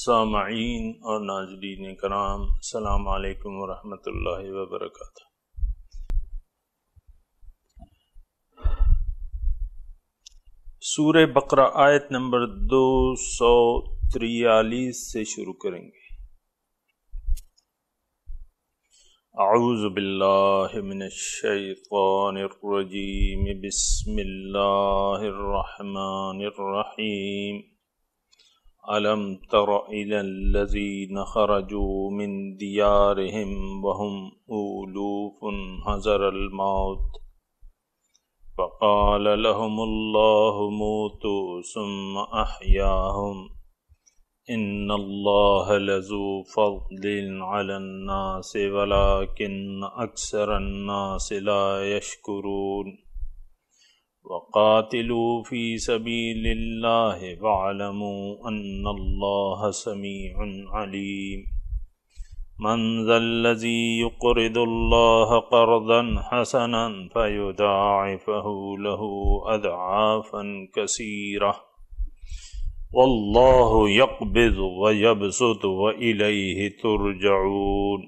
سامعین اور ناظرین کرام، السلام علیکم ورحمۃ اللہ وبرکاتہ۔ سورہ بقرہ آیت نمبر 243 سے شروع کریں گے۔ اعوذ باللہ من الشیطان الرجیم، بسم اللہ الرحمن الرحیم۔ أَلَمْ تَرَ إِلَى الَّذِينَ خَرَجُوا مِنْ دِيَارِهِمْ وَهُمْ أُلُوفٌ حَذَرَ الْمَوْتِ فَقَالَ لَهُمُ اللَّهُ مُوتُوا ثُمَّ أَحْيَاهُمْ إِنَّ اللَّهَ لَذُو فَضْلٍ عَلَى النَّاسِ وَلَكِنَّ أَكْثَرَ النَّاسِ لَا يَشْكُرُونَ وَقَاتِلُوا فِي سَبِيلِ اللَّهِ وَاعْلَمُوا أَنَّ اللَّهَ سَمِيعٌ عَلِيمٌ مَنْ ذَا الَّذِي يُقْرِضُ اللَّهَ قَرْضًا حَسَنًا فَيُضَاعِفَهُ لَهُ أَضْعَافًا كَثِيرَةً وَاللَّهُ يَقْبِضُ وَيَبْسُطُ وَإِلَيْهِ تُرْجَعُونَ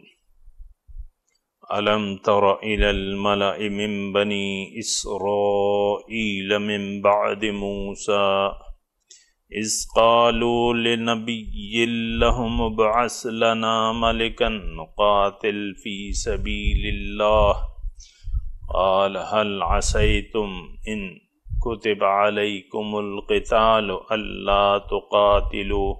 أَلَمْ تَرَ إِلَى الْمَلَإِ مِنْ بَنِي إِسْرَائِيلَ مِنْ بَعْدِ مُوسَى إِذْ قَالُوا لِنَبِيٍّ لَهُمُ ابْعَثْ لَنَا مَلِكًا نُقَاتِلْ فِي سَبِيلِ اللَّهِ قَالَ هَلْ عَسَيْتُمْ إِنْ كُتِبَ عَلَيْكُمُ الْقِتَالُ أَلَّا تُقَاتِلُوا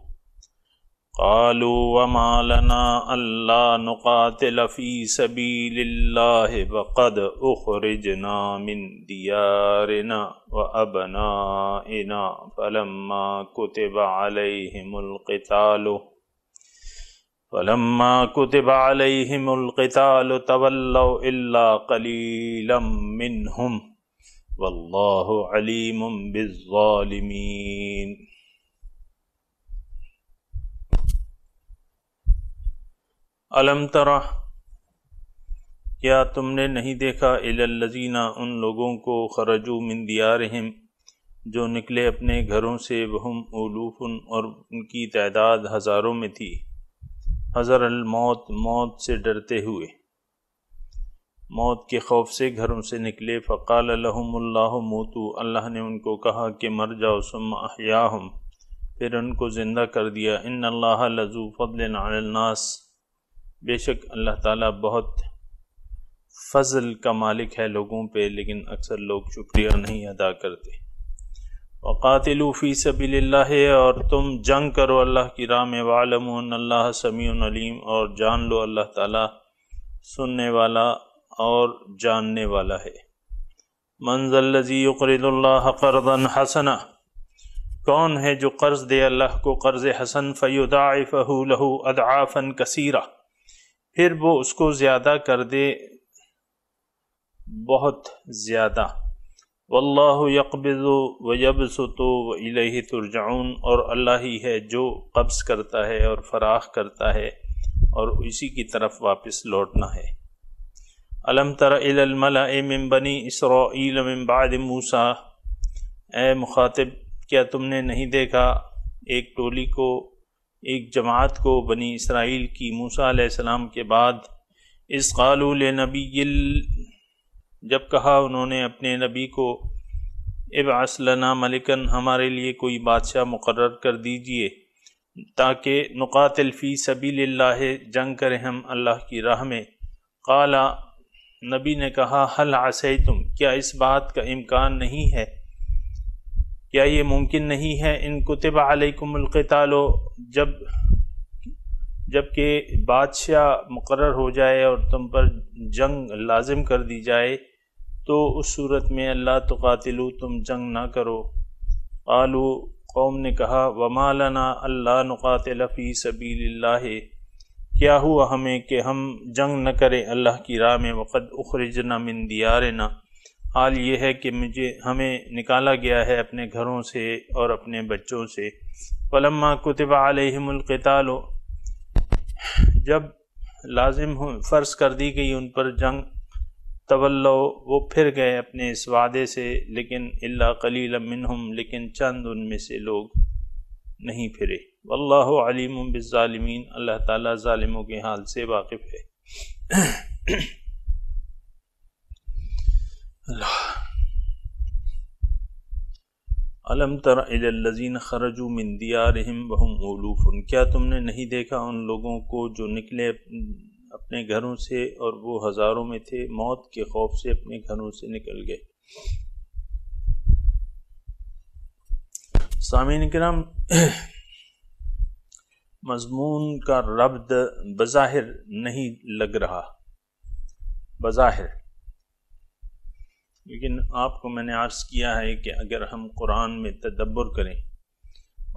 قالوا وما لنا ألا نقاتل في سبيل الله وقد أخرجنا من ديارنا وأبنائنا فلما كتب عليهم القتال تولوا إلا قليلا منهم والله عليم بالظالمين۔ الم ترى، کیا تم نے نہیں دیکھا الی الذین، ان لوگوں کو خرجوا من دیارہم، جو نکلے اپنے گھروں سے، وہم الوف، اور ان کی تعداد ہزاروں میں تھی، حذر الموت، موت سے ڈرتے ہوئے، موت کے خوف سے گھروں سے نکلے۔ فقال لهم اللہ موتوا، اللہ نے ان کو کہا کہ مر جاؤ، ثم احیاہم، پھر ان کو زندہ کر دیا۔ ان اللہ لذو فضل علی الناس، بے شک اللہ تعالیٰ بہت فضل کا مالک ہے لوگوں پہ، لیکن اکثر لوگ شکریہ نہیں ادا کرتے۔ وقاتلوا فی سبیل اللہ، اور تم جنگ کرو اللہ کی راہ میں، وَاعْلَمُوا أَنَّ اللَّهَ سَمِيعٌ عَلِيمٌ، اور جان لو اللہ تعالیٰ سننے والا اور جاننے والا ہے۔ مَنْ ذَا الَّذِي يُقْرِضُ اللَّهَ قَرْضًا حَسَنًا، کون ہے جو قرض دے اللہ کو قرض حسن، فَيُضَاعِفَهُ لَهُ أَضْعَافًا كَثِيرَةً، پھر وہ اس کو زیادہ کر دے، بہت زیادہ۔ واللہ یقبض ویبسط وإلیہ ترجعون، اور اللہ ہی ہے جو قبض کرتا ہے اور فراخ کرتا ہے، اور اسی کی طرف واپس لوٹنا ہے۔ الم تر الی الملأ من بنی اسرائیل من بعد موسیٰ، اے مخاطب، کیا تم نے نہیں دیکھا ایک ٹولی کو، ایک جماعت کو بنی اسرائیل کی موسیٰ علیہ السلام کے بعد، اذ قالوا لنبی، جب کہا انہوں نے اپنے نبی کو، ابعث لنا ملکن، ہمارے لیے کوئی بادشاہ مقرر کر دیجئے، تاکہ نقاتل فی سبیل اللہ، جنگ کریں ہم اللہ کی راہ میں۔ قال، نبی نے کہا، هل عسیتم، کیا اس بات کا امکان نہیں ہے، کیا یہ ممکن نہیں ہے، ان کتب علیکم القتال، جب کہ بادشاہ مقرر ہو جائے اور تم پر جنگ لازم کر دی جائے، تو اس صورت میں اللہ تقاتلو، تم جنگ نہ کرو۔ قالوا، قوم نے کہا، وما لنا الا نقاتل فی سبیل اللہ، کیا ہوا ہمیں کہ ہم جنگ نہ کریں اللہ کی راہ میں، وقد اخرجنا من دیارنا، حال یہ ہے کہ ہمیں نکالا گیا ہے اپنے گھروں سے اور اپنے بچوں سے۔ فلما کتب علیہم القتال، جب لازم فرض کر دی گئی ان پر جنگ، تولو، وہ پھر گئے اپنے اس وعدے سے، لیکن الا قلیلا منہم، لیکن چند ان میں سے لوگ نہیں پھرے۔ واللہ علیم بالظالمین، اللہ تعالیٰ ظالموں کے حال سے واقف ہے۔ اللہ الم تر الی الذین خرجوا من دیارہم وہم الوف، کیا تم نے نہیں دیکھا ان لوگوں کو جو نکلے اپنے گھروں سے اور وہ ہزاروں میں تھے، موت کے خوف سے اپنے گھروں سے نکل گئے۔ سامعین کرام، مضمون کا ربط بظاہر نہیں لگ رہا، بظاہر، لیکن آپ کو میں نے عرض کیا ہے کہ اگر ہم قرآن میں تدبر کریں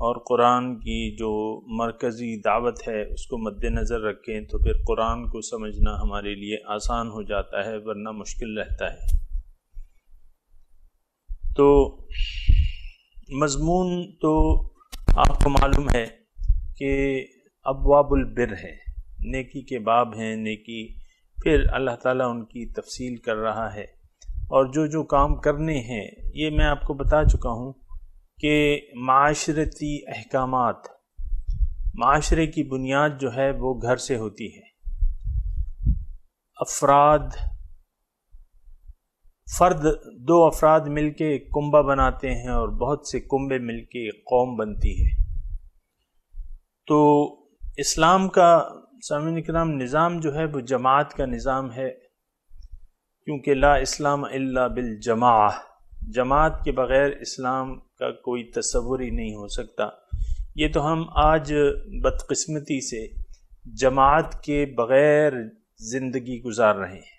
اور قرآن کی جو مرکزی دعوت ہے اس کو مد نظر رکھیں تو پھر قرآن کو سمجھنا ہمارے لیے آسان ہو جاتا ہے، ورنہ مشکل رہتا ہے۔ تو مضمون تو آپ کو معلوم ہے کہ ابواب البر ہے، نیکی کے باب ہیں، نیکی، پھر اللہ تعالیٰ ان کی تفصیل کر رہا ہے، اور جو جو کام کرنے ہیں یہ میں آپ کو بتا چکا ہوں کہ معاشرتی احکامات، معاشرے کی بنیاد جو ہے وہ گھر سے ہوتی ہے۔ دو افراد مل کے ایک کنبہ بناتے ہیں اور بہت سے کنبے مل کے ایک قوم بنتی ہے۔ تو اسلام کا سامعین کرام نظام جو ہے وہ جماعت کا نظام ہے، کیونکہ لا اسلام الا بالجماعہ، جماعت کے بغیر اسلام کا کوئی تصور ہی نہیں ہو سکتا۔ یہ تو ہم آج بدقسمتی سے جماعت کے بغیر زندگی گزار رہے ہیں،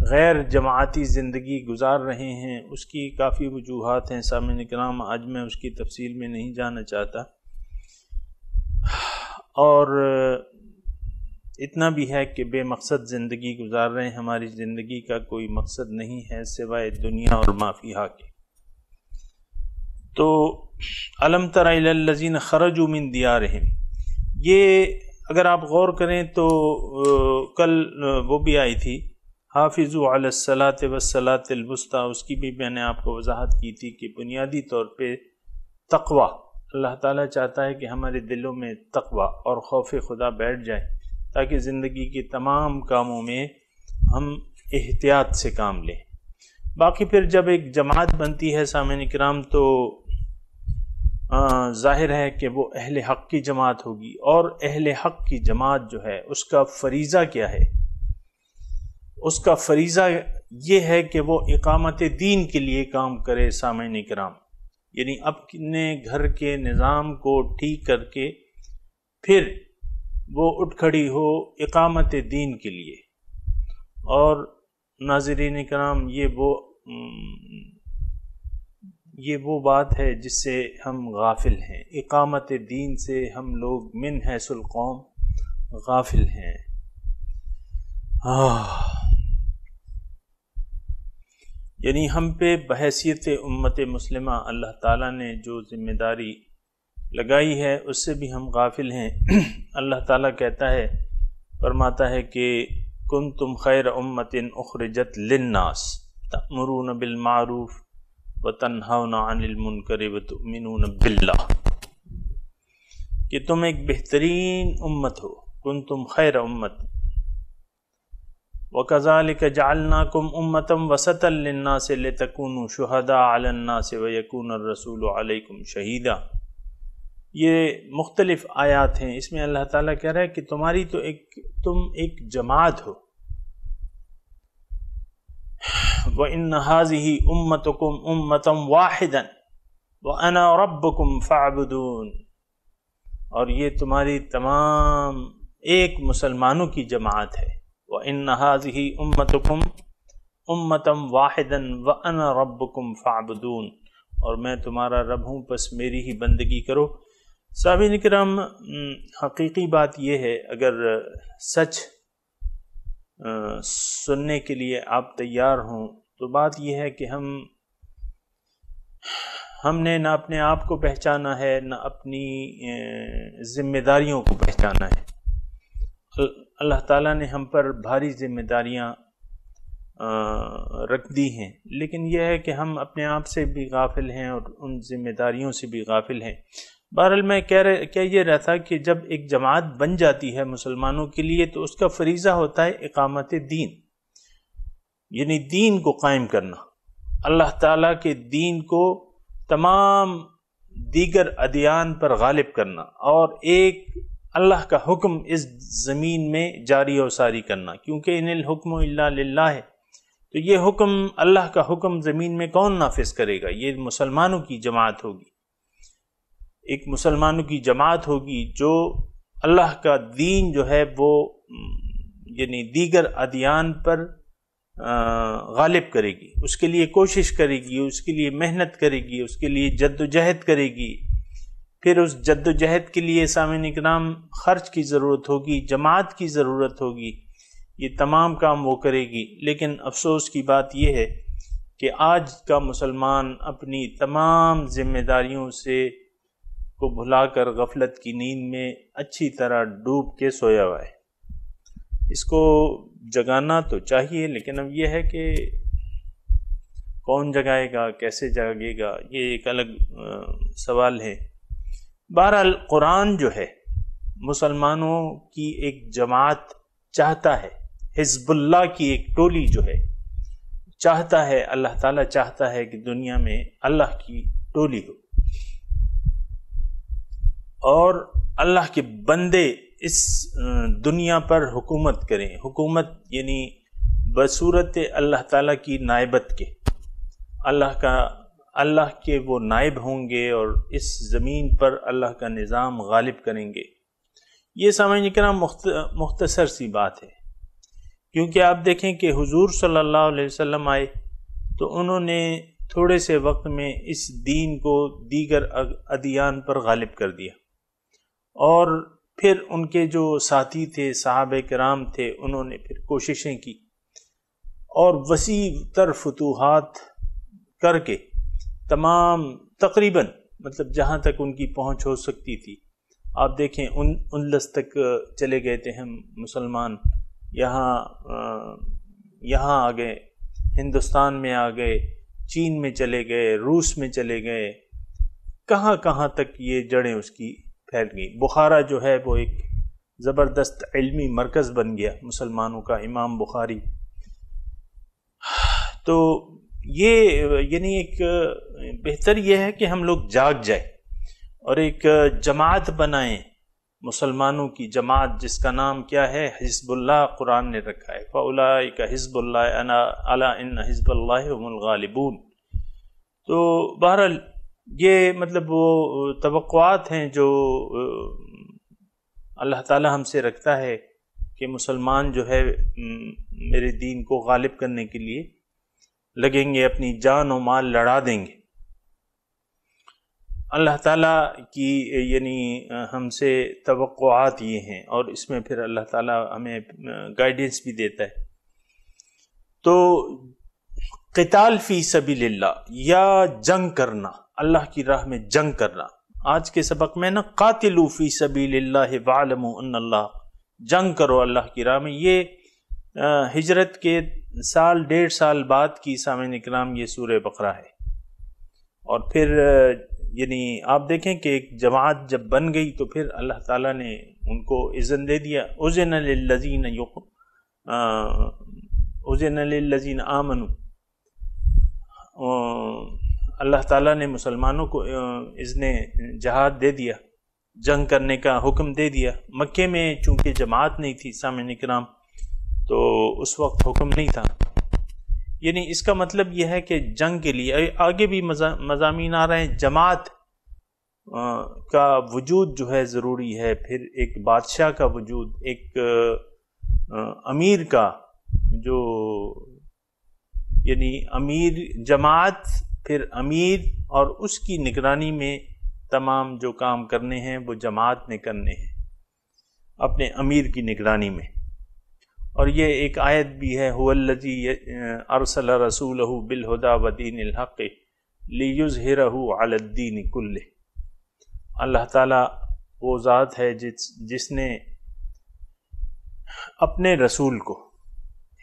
غیر جماعتی زندگی گزار رہے ہیں۔ اس کی کافی وجوہات ہیں سامعین کرام، آج میں اس کی تفصیل میں نہیں جانا چاہتا، اور اتنا بھی ہے کہ بے مقصد زندگی گزار رہے ہیں، ہماری زندگی کا کوئی مقصد نہیں ہے سوائے دنیا اور ما فیہا کے۔ تو الم تر الی الذین خرجوا من دیارہم، یہ اگر آپ غور کریں تو کل وہ بھی آئی تھی حافظوا علی الصلاۃ والصلاۃ الوسطیٰ، اس کی بھی میں نے آپ کو وضاحت کی تھی کہ بنیادی طور پہ تقوی، اللہ تعالیٰ چاہتا ہے کہ ہمارے دلوں میں تقوی اور خوف خدا بیٹھ جائے تاکہ زندگی کے تمام کاموں میں ہم احتیاط سے کام لیں۔ باقی پھر جب ایک جماعت بنتی ہے سامعین کرام تو ظاہر ہے کہ وہ اہل حق کی جماعت ہوگی، اور اہل حق کی جماعت جو ہے اس کا فریضہ کیا ہے؟ اس کا فریضہ یہ ہے کہ وہ اقامت دین کے لیے کام کرے سامعین کرام، یعنی اپنے گھر کے نظام کو ٹھیک کر کے پھر وہ اٹھ کھڑی ہو اقامت دین کے لیے۔ اور ناظرین کرام، یہ وہ بات ہے جس سے ہم غافل ہیں، اقامت دین سے ہم لوگ من حیث القوم غافل ہیں۔ یعنی ہم پہ بحیثیت امت مسلمہ اللہ تعالیٰ نے جو ذمہ داری لگائی ہے اس سے بھی ہم غافل ہیں۔ اللہ تعالیٰ کہتا ہے، فرماتا ہے کہ کنتم خیر امت اخرجت للناس تأمرون بالمعروف وتنہون عن المنکر وتؤمنون باللہ، کہ تم ایک بہترین امت ہو، کنتم خیر امت، وَكَذَلِكَ جَعَلْنَاكُمْ أُمَّةً وَسَطًا لِلنَّاسِ لِتَكُونُوا شُهَدَاءَ عَلَى النَّاسِ وَيَكُونَ الرَّسُولُ عَلَيْكُمْ شَهِيدًا۔ یہ مختلف آیات ہیں، اس میں اللہ تعالیٰ کہہ رہا ہے کہ تم ایک جماعت ہو۔ وَإِنَّ هَذِهِ أُمَّتُكُمْ أُمَّةً وَاحِدًا وَأَنَا رَبُّكُمْ فَاعْبُدُونِ، اور یہ تمہاری تمام ایک مسلمانوں کی جماعت ہے۔ وَإِنَّ هَذِهِ أُمَّتُكُمْ أُمَّةً وَاحِدًا وَأَنَا رَبُّكُمْ فَاعْبُدُونِ، اور میں تمہارا رب ہوں، پس میری ہی بندگی کرو۔ سامعین کرام، حقیقی بات یہ ہے، اگر سچ سننے کے لیے آپ تیار ہوں تو بات یہ ہے کہ ہم نے نہ اپنے آپ کو پہچانا ہے، نہ اپنی ذمہ داریوں کو پہچانا ہے۔ اللہ تعالیٰ نے ہم پر بھاری ذمہ داریاں رکھ دی ہیں، لیکن یہ ہے کہ ہم اپنے آپ سے بھی غافل ہیں اور ان ذمہ داریوں سے بھی غافل ہیں۔ بہرحال میں کہہ یہ رہا تھا کہ جب ایک جماعت بن جاتی ہے مسلمانوں کے لیے تو اس کا فریضہ ہوتا ہے اقامت دین، یعنی دین کو قائم کرنا، اللہ تعالیٰ کے دین کو تمام دیگر ادیان پر غالب کرنا، اور ایک اللہ کا حکم اس زمین میں جاری و ساری کرنا، کیونکہ ان الحکم الا للہ ہے، تو یہ حکم، اللہ کا حکم زمین میں کون نافذ کرے گا؟ یہ مسلمانوں کی جماعت ہوگی، ایک مسلمانوں کی جماعت ہوگی جو اللہ کا دین جو ہے وہ یعنی دیگر ادیان پر غالب کرے گی، اس کے لیے کوشش کرے گی، اس کے لیے محنت کرے گی، اس کے لیے جد و جہد کرے گی، پھر اس جد و جہد کے لیے سامعین اکرام خرچ کی ضرورت ہوگی، جماعت کی ضرورت ہوگی، یہ تمام کام وہ کرے گی۔ لیکن افسوس کی بات یہ ہے کہ آج کا مسلمان اپنی تمام ذمہ داریوں سے کو بھلا کر غفلت کی نیند میں اچھی طرح ڈوب کے سویا ہوا ہے۔ اس کو جگانا تو چاہیے، لیکن اب یہ ہے کہ کون جگائے گا، کیسے جاگے گا، یہ ایک الگ سوال ہے۔ بہرحال قرآن جو ہے مسلمانوں کی ایک جماعت چاہتا ہے، حزب اللہ کی ایک ٹولی جو ہے چاہتا ہے، اللہ تعالیٰ چاہتا ہے کہ دنیا میں اللہ کی ٹولی ہو اور اللہ کے بندے اس دنیا پر حکومت کریں۔ حکومت یعنی بصورت اللہ تعالیٰ کی نائبت کے، اللہ کے وہ نائب ہوں گے اور اس زمین پر اللہ کا نظام غالب کریں گے۔ یہ سامعین کرام مختصر سی بات ہے، کیونکہ آپ دیکھیں کہ حضور صلی اللہ علیہ وسلم آئے تو انہوں نے تھوڑے سے وقت میں اس دین کو دیگر ادیان پر غالب کر دیا، اور پھر ان کے جو ساتھی تھے، صحابہ کرام تھے، انہوں نے پھر کوششیں کی اور وسیع تر فتوحات کر کے تمام تقریباً مطلب جہاں تک ان کی پہنچ ہو سکتی تھی، آپ دیکھیں اندلس تک چلے گئے تھے ہم مسلمان، یہاں آ گئے، ہندوستان میں آ گئے، چین میں چلے گئے، روس میں چلے گئے، کہاں کہاں تک یہ جڑیں اس کی پھیل گئی۔ بخارا جو ہے وہ ایک زبردست علمی مرکز بن گیا مسلمانوں کا، امام بخاری۔ تو یہ یعنی ایک بہتر یہ ہے کہ ہم لوگ جاگ جائیں اور ایک جماعت بنائیں، مسلمانوں کی جماعت، جس کا نام کیا ہے؟ حزب اللہ قرآن نے رکھا ہے، فَأُولَٰئِكَ حزب اللہ الا ان حزب اللہ هم الغالبون۔ تو بہرحال یہ مطلب وہ توقعات ہیں جو اللہ تعالی ہم سے رکھتا ہے کہ مسلمان جو ہے میرے دین کو غالب کرنے کے لیے لگیں گے، اپنی جان و مال لڑا دیں گے۔ اللہ تعالیٰ کی یعنی ہم سے توقعات یہ ہیں، اور اس میں پھر اللہ تعالیٰ ہمیں گائیڈنس بھی دیتا ہے۔ تو قتال فی سبیل اللہ، یا جنگ کرنا، اللہ کی راہ میں جنگ کرنا۔ آج کے سبق میں نا قاتلوا فی سبیل اللہ وعلموا ان اللہ، جنگ کرو اللہ کی راہ میں۔ یہ ہجرت کے سال ڈیڑھ سال بعد کی سامعین اکرام یہ سورہ بقرہ ہے، اور پھر یعنی آپ دیکھیں کہ ایک جماعت جب بن گئی تو پھر اللہ تعالیٰ نے ان کو اذن دے دیا، اذن للذین آمنوا، اللہ تعالیٰ نے مسلمانوں کو اذن جہاد دے دیا، جنگ کرنے کا حکم دے دیا۔ مکے میں چونکہ جماعت نہیں تھی سامعین اکرام، تو اس وقت حکم نہیں تھا۔ یعنی اس کا مطلب یہ ہے کہ جنگ کے لیے آگے بھی مضامین آ رہے ہیں، جماعت کا وجود جو ہے ضروری ہے، پھر ایک بادشاہ کا وجود، ایک امیر کا، جو یعنی امیر جماعت، پھر امیر اور اس کی نگرانی میں تمام جو کام کرنے ہیں وہ جماعت نے کرنے ہیں اپنے امیر کی نگرانی میں۔ اور یہ ایک آیت بھی ہے، هو الذی ارسل رسولہ بالہدی ودین الحق لیظہرہ علی الدین کلہ۔ اللہ تعالیٰ وہ ذات ہے جس نے اپنے رسول کو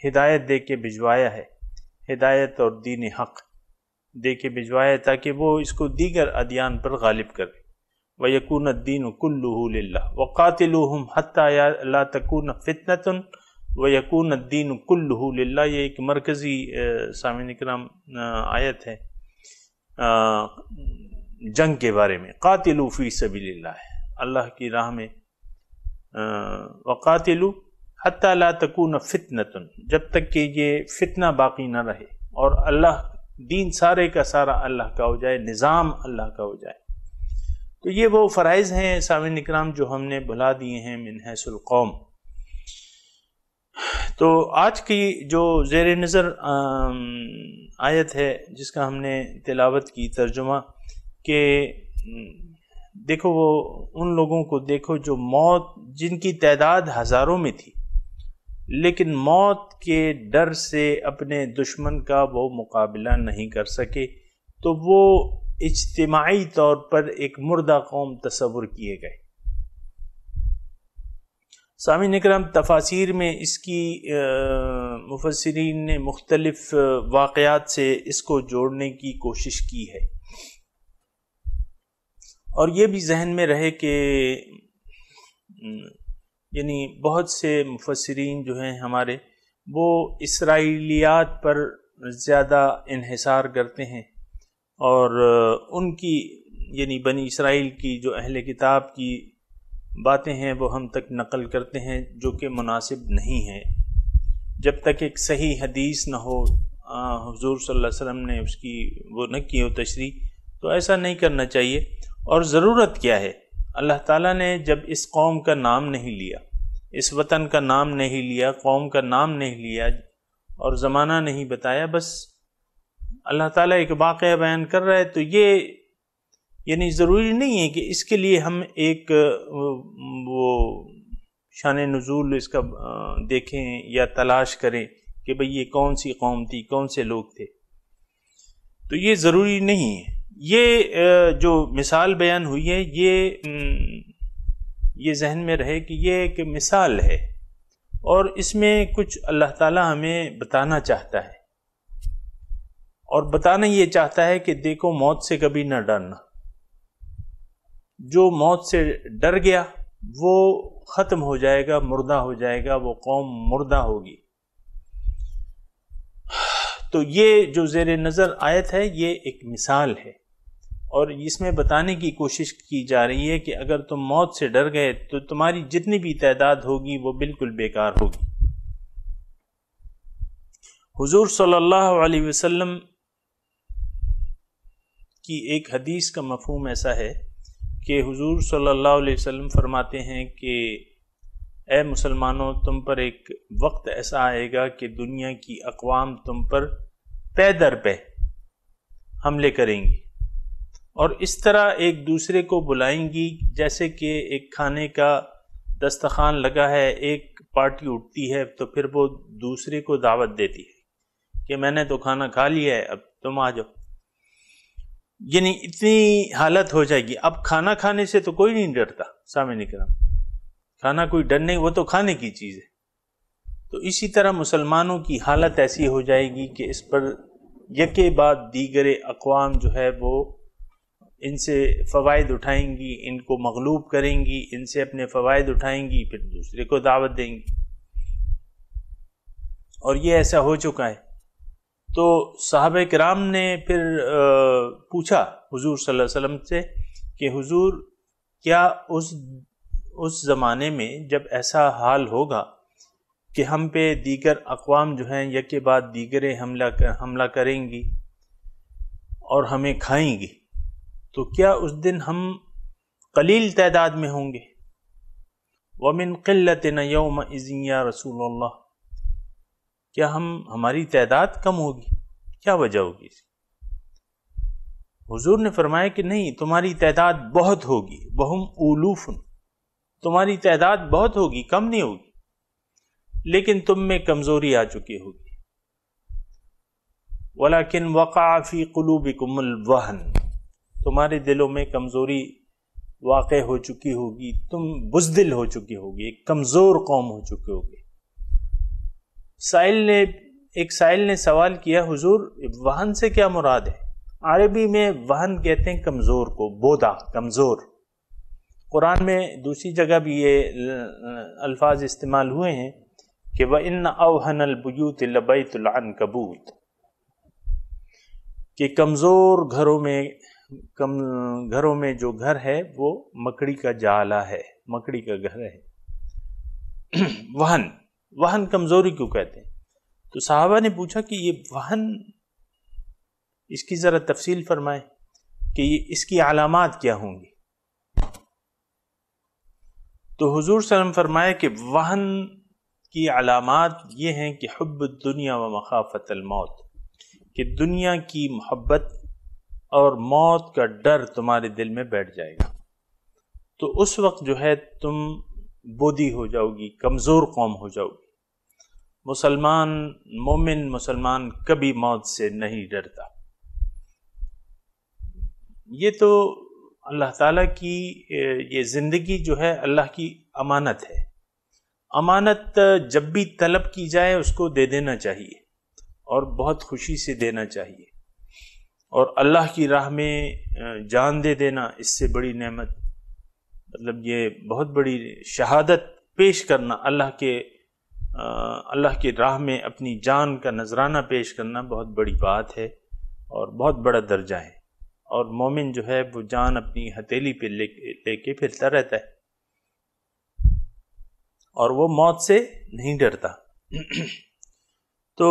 ہدایت دے کے بھجوایا ہے، ہدایت اور دین حق دے کے بھجوایا تاکہ وہ اس کو دیگر ادیان پر غالب کرے۔ وَيَكُونَ الدِّينُ كُلُّهُ لِلَّهِ وَقَاتِلُوهُمْ حَتَّى لَا تَكُونَ فِتْنَةٌ وَيَكُونَ الدِّينُ كُلُّهُ لِلَّهِ. یہ ایک مرکزی سامعین کرام آیت ہے جنگ کے بارے میں. قاتلوا فی سبیل اللہ، اللہ کی راہ میں وقاتلوا حتی لا تکون فتنۃ، جب تک کہ یہ فتنہ باقی نہ رہے اور اللہ دین سارے کا سارا اللہ کا ہو جائے، نظام اللہ کا ہو جائے. تو یہ وہ فرائض ہیں سامعین اکرام جو ہم نے بھلا دیے ہیں من حیث القوم. تو آج کی جو زیر نظر آیت ہے جس کا ہم نے تلاوت کی ترجمہ، کہ دیکھو وہ ان لوگوں کو دیکھو جو موت، جن کی تعداد ہزاروں میں تھی لیکن موت کے ڈر سے اپنے دشمن کا وہ مقابلہ نہیں کر سکے، تو وہ اجتماعی طور پر ایک مردہ قوم تصور کیے گئے. سامعین اکرام تفاسیر میں اس کی مفسرین نے مختلف واقعات سے اس کو جوڑنے کی کوشش کی ہے، اور یہ بھی ذہن میں رہے کہ یعنی بہت سے مفسرین جو ہیں ہمارے وہ اسرائیلیات پر زیادہ انحصار کرتے ہیں، اور ان کی یعنی بنی اسرائیل کی جو اہل کتاب کی باتیں ہیں وہ ہم تک نقل کرتے ہیں، جو کہ مناسب نہیں ہے. جب تک ایک صحیح حدیث نہ ہو، حضور صلی اللہ علیہ وسلم نے اس کی وہ نہ کی ہو تشریح، تو ایسا نہیں کرنا چاہیے. اور ضرورت کیا ہے؟ اللہ تعالیٰ نے جب اس قوم کا نام نہیں لیا، اس وطن کا نام نہیں لیا، قوم کا نام نہیں لیا اور زمانہ نہیں بتایا، بس اللہ تعالیٰ ایک واقعہ بیان کر رہا ہے، تو یہ یعنی ضروری نہیں ہے کہ اس کے لیے ہم ایک وہ شان نزول اس کا دیکھیں یا تلاش کریں کہ بھئی یہ کون سی قوم تھی، کون سے لوگ تھے. تو یہ ضروری نہیں ہے. یہ جو مثال بیان ہوئی ہے یہ ذہن میں رہے کہ یہ ایک مثال ہے، اور اس میں کچھ اللہ تعالیٰ ہمیں بتانا چاہتا ہے، اور بتانا یہ چاہتا ہے کہ دیکھو موت سے کبھی نہ ڈرنا. جو موت سے ڈر گیا وہ ختم ہو جائے گا، مردہ ہو جائے گا، وہ قوم مردہ ہوگی. تو یہ جو زیر نظر آیت ہے یہ ایک مثال ہے، اور اس میں بتانے کی کوشش کی جا رہی ہے کہ اگر تم موت سے ڈر گئے تو تمہاری جتنی بھی تعداد ہوگی وہ بالکل بیکار ہوگی. حضور صلی اللہ علیہ وسلم کی ایک حدیث کا مفہوم ایسا ہے کہ حضور صلی اللہ علیہ وسلم فرماتے ہیں کہ اے مسلمانوں، تم پر ایک وقت ایسا آئے گا کہ دنیا کی اقوام تم پر پے در پے حملے کریں گی، اور اس طرح ایک دوسرے کو بلائیں گی جیسے کہ ایک کھانے کا دسترخوان لگا ہے، ایک پارٹی اٹھتی ہے تو پھر وہ دوسرے کو دعوت دیتی ہے کہ میں نے تو کھانا کھا لیا ہے، اب تم آ جاؤ. یعنی اتنی حالت ہو جائے گی. اب کھانا کھانے سے تو کوئی نہیں ڈرتا سامعین کرام، کھانا کوئی ڈر نہیں، وہ تو کھانے کی چیز ہے. تو اسی طرح مسلمانوں کی حالت ایسی ہو جائے گی کہ اس پر یکے بعد دیگر اقوام جو ہے وہ ان سے فوائد اٹھائیں گی، ان کو مغلوب کریں گی، ان سے اپنے فوائد اٹھائیں گی، پھر دوسرے کو دعوت دیں گی. اور یہ ایسا ہو چکا ہے. تو صحابہ کرام نے پھر پوچھا حضور صلی اللہ علیہ وسلم سے کہ حضور کیا اس زمانے میں جب ایسا حال ہوگا کہ ہم پہ دیگر اقوام جو ہیں یکے بعد دیگر حملہ کریں گی اور ہمیں کھائیں گی، تو کیا اس دن ہم قلیل تعداد میں ہوں گے؟ وَمِن قِلَّتِنَا يَوْمَئِذٍ يَا رسول اللہ، کیا ہماری تعداد کم ہوگی؟ کیا وجہ ہوگی؟ حضور نے فرمایا کہ نہیں، تمہاری تعداد بہت ہوگی. وَهُمْ أُولُوفٌ، تمہاری تعداد بہت ہوگی، کم نہیں ہوگی، لیکن تم میں کمزوری آ چکی ہوگی. وَلَكِنْ وَقَعَ فِي قُلُوبِكُمُ الْوَهْنُ، تمہارے دلوں میں کمزوری واقع ہو چکی ہوگی، تم بزدل ہو چکی ہوگی، ایک کمزور قوم ہو چکی ہوگی. ایک سائل نے سوال کیا حضور وہن سے کیا مراد ہے؟ عربی میں وہن کہتے ہیں کمزور کو، بودا، کمزور. قرآن میں دوسری جگہ بھی یہ الفاظ استعمال ہوئے ہیں کہ وَإِنَّ أَوْهَنَ الْبُيُوتِ لَبَيْتُ الْعَنْكَبُوتِ، کہ کمزور گھروں میں جو گھر ہے وہ مکڑی کا جالا ہے، مکڑی کا گھر ہے۔ وہن کمزوری کیوں کہتے ہیں؟ تو صحابہ نے پوچھا کہ یہ وہن، اس کی ذرا تفصیل فرمائیں کہ اس کی علامات کیا ہوں گی۔ تو حضور صلی اللہ علیہ وسلم فرمائے کہ وہن کی علامات یہ ہیں کہ حب الدنیا و مخافت الموت، کہ دنیا کی محبت اور موت کا ڈر تمہارے دل میں بیٹھ جائے گا، تو اس وقت جو ہے تم بودی ہو جاؤ گی، کمزور قوم ہو جاؤ گی۔ مومن مسلمان کبھی موت سے نہیں ڈرتا۔ یہ تو اللہ تعالیٰ کی یہ زندگی جو ہے اللہ کی امانت ہے، امانت جب بھی طلب کی جائے اس کو دے دینا چاہیے، اور بہت خوشی سے دینا چاہیے، اور اللہ کی راہ میں جان دے دینا اس سے بڑی نعمت، مطلب یہ بہت بڑی شہادت پیش کرنا، اللہ کی راہ میں اپنی جان کا نذرانہ پیش کرنا بہت بڑی بات ہے اور بہت بڑا درجہ ہے۔ اور مومن جو ہے وہ جان اپنی ہتھیلی پہ لے کے پھرتا رہتا ہے اور وہ موت سے نہیں ڈرتا۔ تو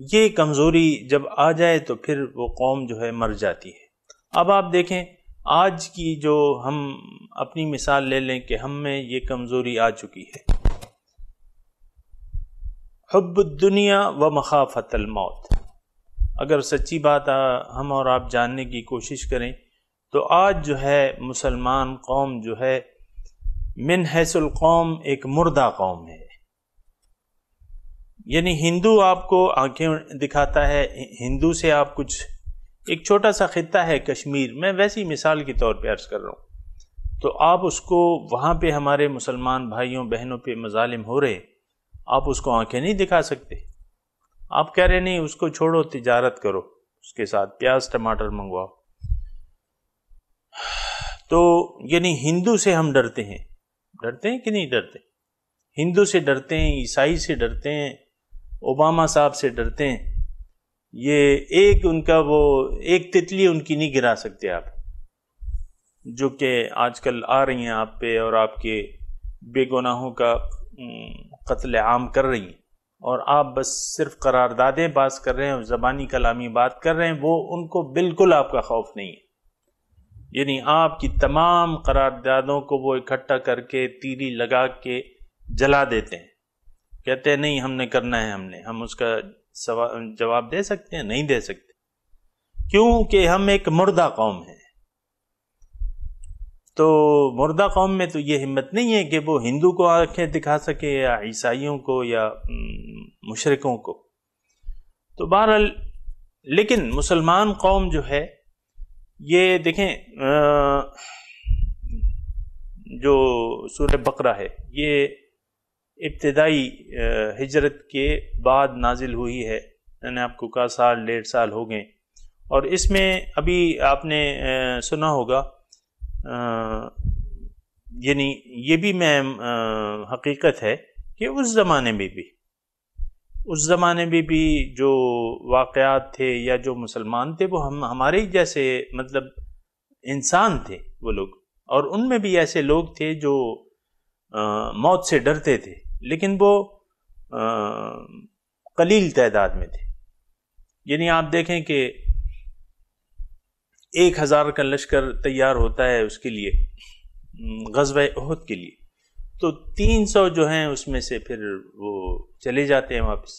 یہ کمزوری جب آ جائے تو پھر وہ قوم جو ہے مر جاتی ہے۔ اب آپ دیکھیں آج کی جو ہم اپنی مثال لے لیں کہ ہم میں یہ کمزوری آ چکی ہے، حب الدنیا و مخافت الموت۔ اگر سچی بات ہم اور آپ جاننے کی کوشش کریں تو آج جو ہے مسلمان قوم جو ہے من حیث القوم ایک مردہ قوم ہے۔ یعنی ہندو آپ کو آنکھیں دکھاتا ہے، ہندو سے آپ کچھ، ایک چھوٹا سا خطہ ہے کشمیر، میں ویسی مثال کے طور پہ عرض کر رہا ہوں، تو آپ اس کو وہاں پہ ہمارے مسلمان بھائیوں بہنوں پہ مظالم ہو رہے، آپ اس کو آنکھیں نہیں دکھا سکتے، آپ کہہ رہے نہیں اس کو چھوڑو، تجارت کرو اس کے ساتھ، پیاز ٹماٹر منگواؤ۔ تو یعنی ہندو سے ہم ڈرتے ہیں کہ نہیں ڈرتے؟ ہندو سے ڈرتے ہیں، عیسائی سے ڈرتے ہیں، اوباما صاحب سے ڈرتے ہیں۔ یہ ایک ان کا وہ ایک تتلی ان کی نہیں گرا سکتے آپ، جو کہ آج کل آ رہی ہیں آپ پہ اور آپ کے بے گناہوں کا قتل عام کر رہی ہیں، اور آپ بس صرف قراردادیں پاس کر رہے ہیں اور زبانی کلامی بات کر رہے ہیں، وہ ان کو بالکل آپ کا خوف نہیں ہے۔ یعنی آپ کی تمام قراردادوں کو وہ اکٹھا کر کے تیلی لگا کے جلا دیتے ہیں، کہتے ہیں نہیں ہم نے کرنا ہے، ہم اس کا جواب دے سکتے ہیں؟ نہیں دے سکتے، کیونکہ ہم ایک مردہ قوم ہیں۔ تو مردہ قوم میں تو یہ ہمت نہیں ہے کہ وہ ہندو کو آنکھیں دکھا سکے یا عیسائیوں کو یا مشرکوں کو۔ تو بہرحال لیکن مسلمان قوم جو ہے یہ دیکھیں جو سورہ بقرہ ہے یہ ابتدائی ہجرت کے بعد نازل ہوئی ہے، میں نے آپ کو کہا 1.5 سال ہو گئے، اور اس میں ابھی آپ نے سنا ہوگا، یعنی یہ بھی میں حقیقت ہے کہ اس زمانے میں بھی جو واقعات تھے یا جو مسلمان تھے وہ ہمارے جیسے مطلب انسان تھے وہ لوگ، اور ان میں بھی ایسے لوگ تھے جو موت سے ڈرتے تھے، لیکن وہ قلیل تعداد میں تھے۔ یعنی آپ دیکھیں کہ 1000 کا لشکر تیار ہوتا ہے اس کے لیے، غزوہ احد کے لیے، تو 300 جو ہیں اس میں سے پھر وہ چلے جاتے ہیں واپس،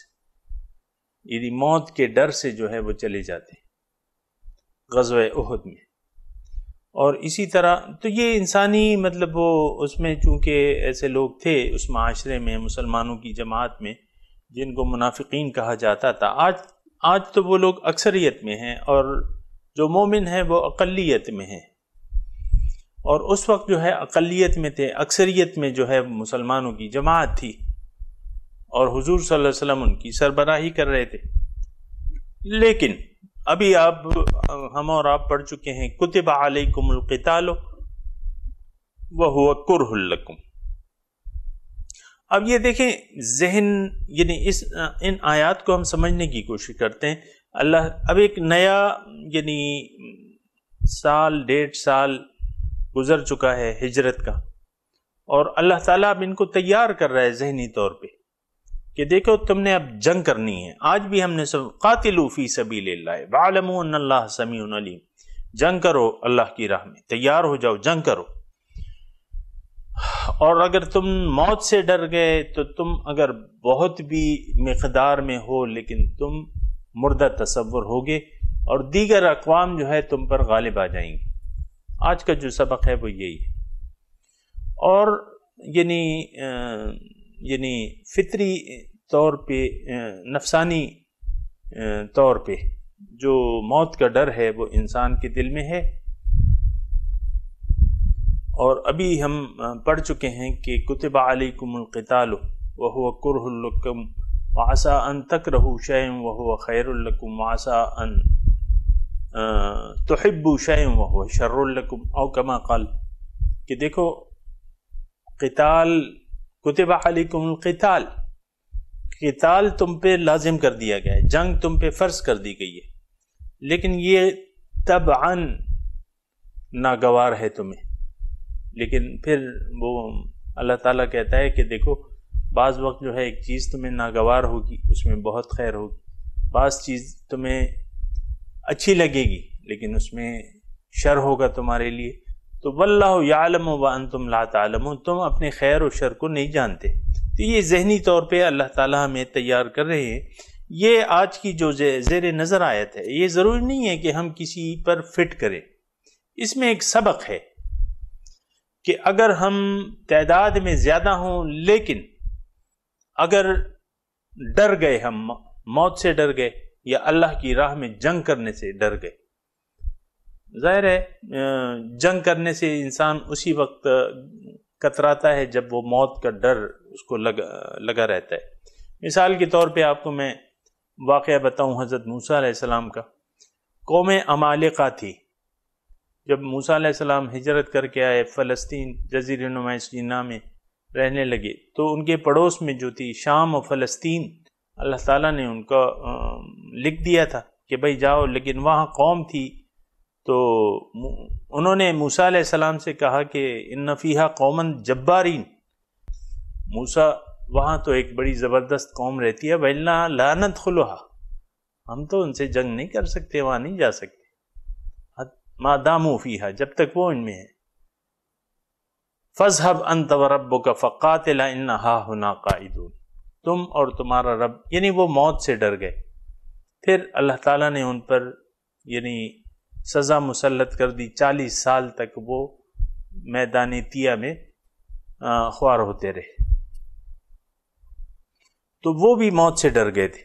یعنی موت کے ڈر سے جو ہے وہ چلے جاتے ہیں غزوہ احد میں۔ اور اسی طرح تو یہ انسانی مطلب وہ اس میں چونکہ ایسے لوگ تھے اس معاشرے میں، مسلمانوں کی جماعت میں، جن کو منافقین کہا جاتا تھا، آج تو وہ لوگ اکثریت میں ہیں اور جو مومن ہیں وہ اقلیت میں ہیں، اور اس وقت جو ہے اقلیت میں تھے، اکثریت میں جو ہے مسلمانوں کی جماعت تھی، اور حضور صلی اللہ علیہ وسلم ان کی سربراہی کر رہے تھے۔ لیکن ابھی ہم اور آپ پڑھ چکے ہیں کتب علیکم القتال، وَهُوَ كُرْهٌ لَكُمْ۔ اب یہ دیکھیں ذہن، یعنی ان آیات کو ہم سمجھنے کی کوشش کرتے ہیں۔ اللہ اب ایک نیا یعنی سال 1.5 سال گزر چکا ہے ہجرت کا، اور اللہ تعالیٰ اب ان کو تیار کر رہا ہے ذہنی طور پہ کہ دیکھو تم نے اب جنگ کرنی ہے۔ آج بھی ہم نے قاتلوا فی سبیل اللہ وَاعْلَمُوا أَنَّ اللَّهَ سَمِيعٌ عَلِيمٌ، جنگ کرو اللہ کی راہ میں، تیار ہو جاؤ، جنگ کرو۔ اور اگر تم موت سے ڈر گئے تو تم اگر بہت بھی مقدار میں ہو لیکن تم مردہ تصور ہوگے، اور دیگر اقوام جو ہے تم پر غالب آ جائیں گی۔ آج کا جو سبق ہے وہ یہی ہے۔ اور یعنی فطری طور پہ، نفسانی طور پہ جو موت کا ڈر ہے وہ انسان کے دل میں ہے۔ اور ابھی ہم پڑھ چکے ہیں کہ کتب علیکم القتال وهو کرہ لکم وعسى ان تکرہوا شیئا وهو خیر لکم وعسى ان تحبوا شیئا وهو شر لکم، او کما قال، کہ دیکھو قتال، کتب علیکم القتال، قتال تم پہ لازم کر دیا گیا ہے، جنگ تم پہ فرض کر دی گئی ہے، لیکن یہ طبعاً ناگوار ہے تمہیں۔ لیکن پھر وہ اللہ تعالیٰ کہتا ہے کہ دیکھو بعض وقت جو ہے ایک چیز تمہیں ناگوار ہوگی، اس میں بہت خیر ہوگی، بعض چیز تمہیں اچھی لگے گی لیکن اس میں شر ہوگا تمہارے لیے۔ تو واللہ یعلم وانتم لا تعلمون، تم اپنے خیر و شر کو نہیں جانتے۔ تو یہ ذہنی طور پہ اللہ تعالیٰ ہمیں تیار کر رہے ہیں۔ یہ آج کی جو زیر نظر آیت ہے، یہ ضروری نہیں ہے کہ ہم کسی پر فٹ کریں، اس میں ایک سبق ہے کہ اگر ہم تعداد میں زیادہ ہوں لیکن اگر ڈر گئے، ہم موت سے ڈر گئے یا اللہ کی راہ میں جنگ کرنے سے ڈر گئے، ظاہر ہے جنگ کرنے سے انسان اسی وقت کتراتا ہے جب وہ موت کا ڈر اس کو لگا رہتا ہے۔ مثال کے طور پہ آپ کو میں واقعہ بتاؤں حضرت موسیٰ علیہ السلام کا۔ قوم عمالقہ تھی، جب موسیٰ علیہ السلام ہجرت کر کے آئے، فلسطین جزیرہ نما سینا میں رہنے لگے، تو ان کے پڑوس میں جو تھی شام و فلسطین، اللہ تعالیٰ نے ان کا لکھ دیا تھا کہ بھائی جاؤ، لیکن وہاں قوم تھی تو انہوں نے موسیٰ علیہ السلام سے کہا کہ ان فیہا قوما جبارین، موسیٰ وہاں تو ایک بڑی زبردست قوم رہتی ہے، وَإِلَّا لَا نَدْخُلُهَا، ہم تو ان سے جنگ نہیں کر سکتے، وہاں نہیں جا سکتے، ما داموا فیہا، جب تک وہ ان میں ہے۔ فَاذْهَبْ أَنْتَ وَرَبُّكَ فَقَاتِلَا إِنَّ هَاهُنَا قَاعِدُونَ، تم اور تمہارا رب، یعنی وہ موت سے ڈر گئے۔ پھر اللہ تعالیٰ نے ان پر یعنی سزا مسلط کر دی، 40 سال تک وہ میدان تیہ میں خوار ہوتے رہے، تو وہ بھی موت سے ڈر گئے تھے۔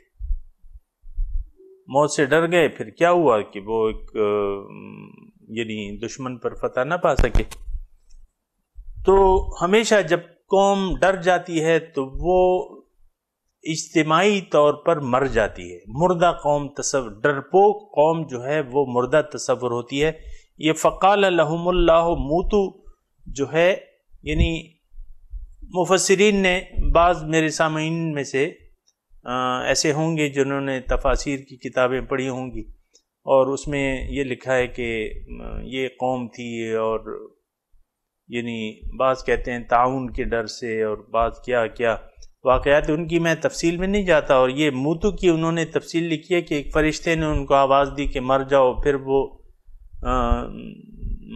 موت سے ڈر گئے، پھر کیا ہوا کہ وہ ایک یعنی دشمن پر فتح نہ پا سکے۔ تو ہمیشہ جب قوم ڈر جاتی ہے تو وہ اجتماعی طور پر مر جاتی ہے، مردہ قوم ڈرپوک قوم جو ہے وہ مردہ تصور ہوتی ہے۔ یہ فقال لهم اللہ موتو جو ہے، یعنی مفسرین نے، بعض میرے سامعین میں سے ایسے ہوں گے جنہوں نے تفاسیر کی کتابیں پڑھی ہوں گی، اور اس میں یہ لکھا ہے کہ یہ قوم تھی، اور یعنی بعض کہتے ہیں تعاون کے ڈر سے، اور بعض کیا کیا واقعات، ان کی میں تفصیل میں نہیں جاتا۔ اور یہ موتو کی انہوں نے تفصیل لکھی ہے کہ ایک فرشتے نے ان کو آواز دی کہ مر جاؤ، پھر وہ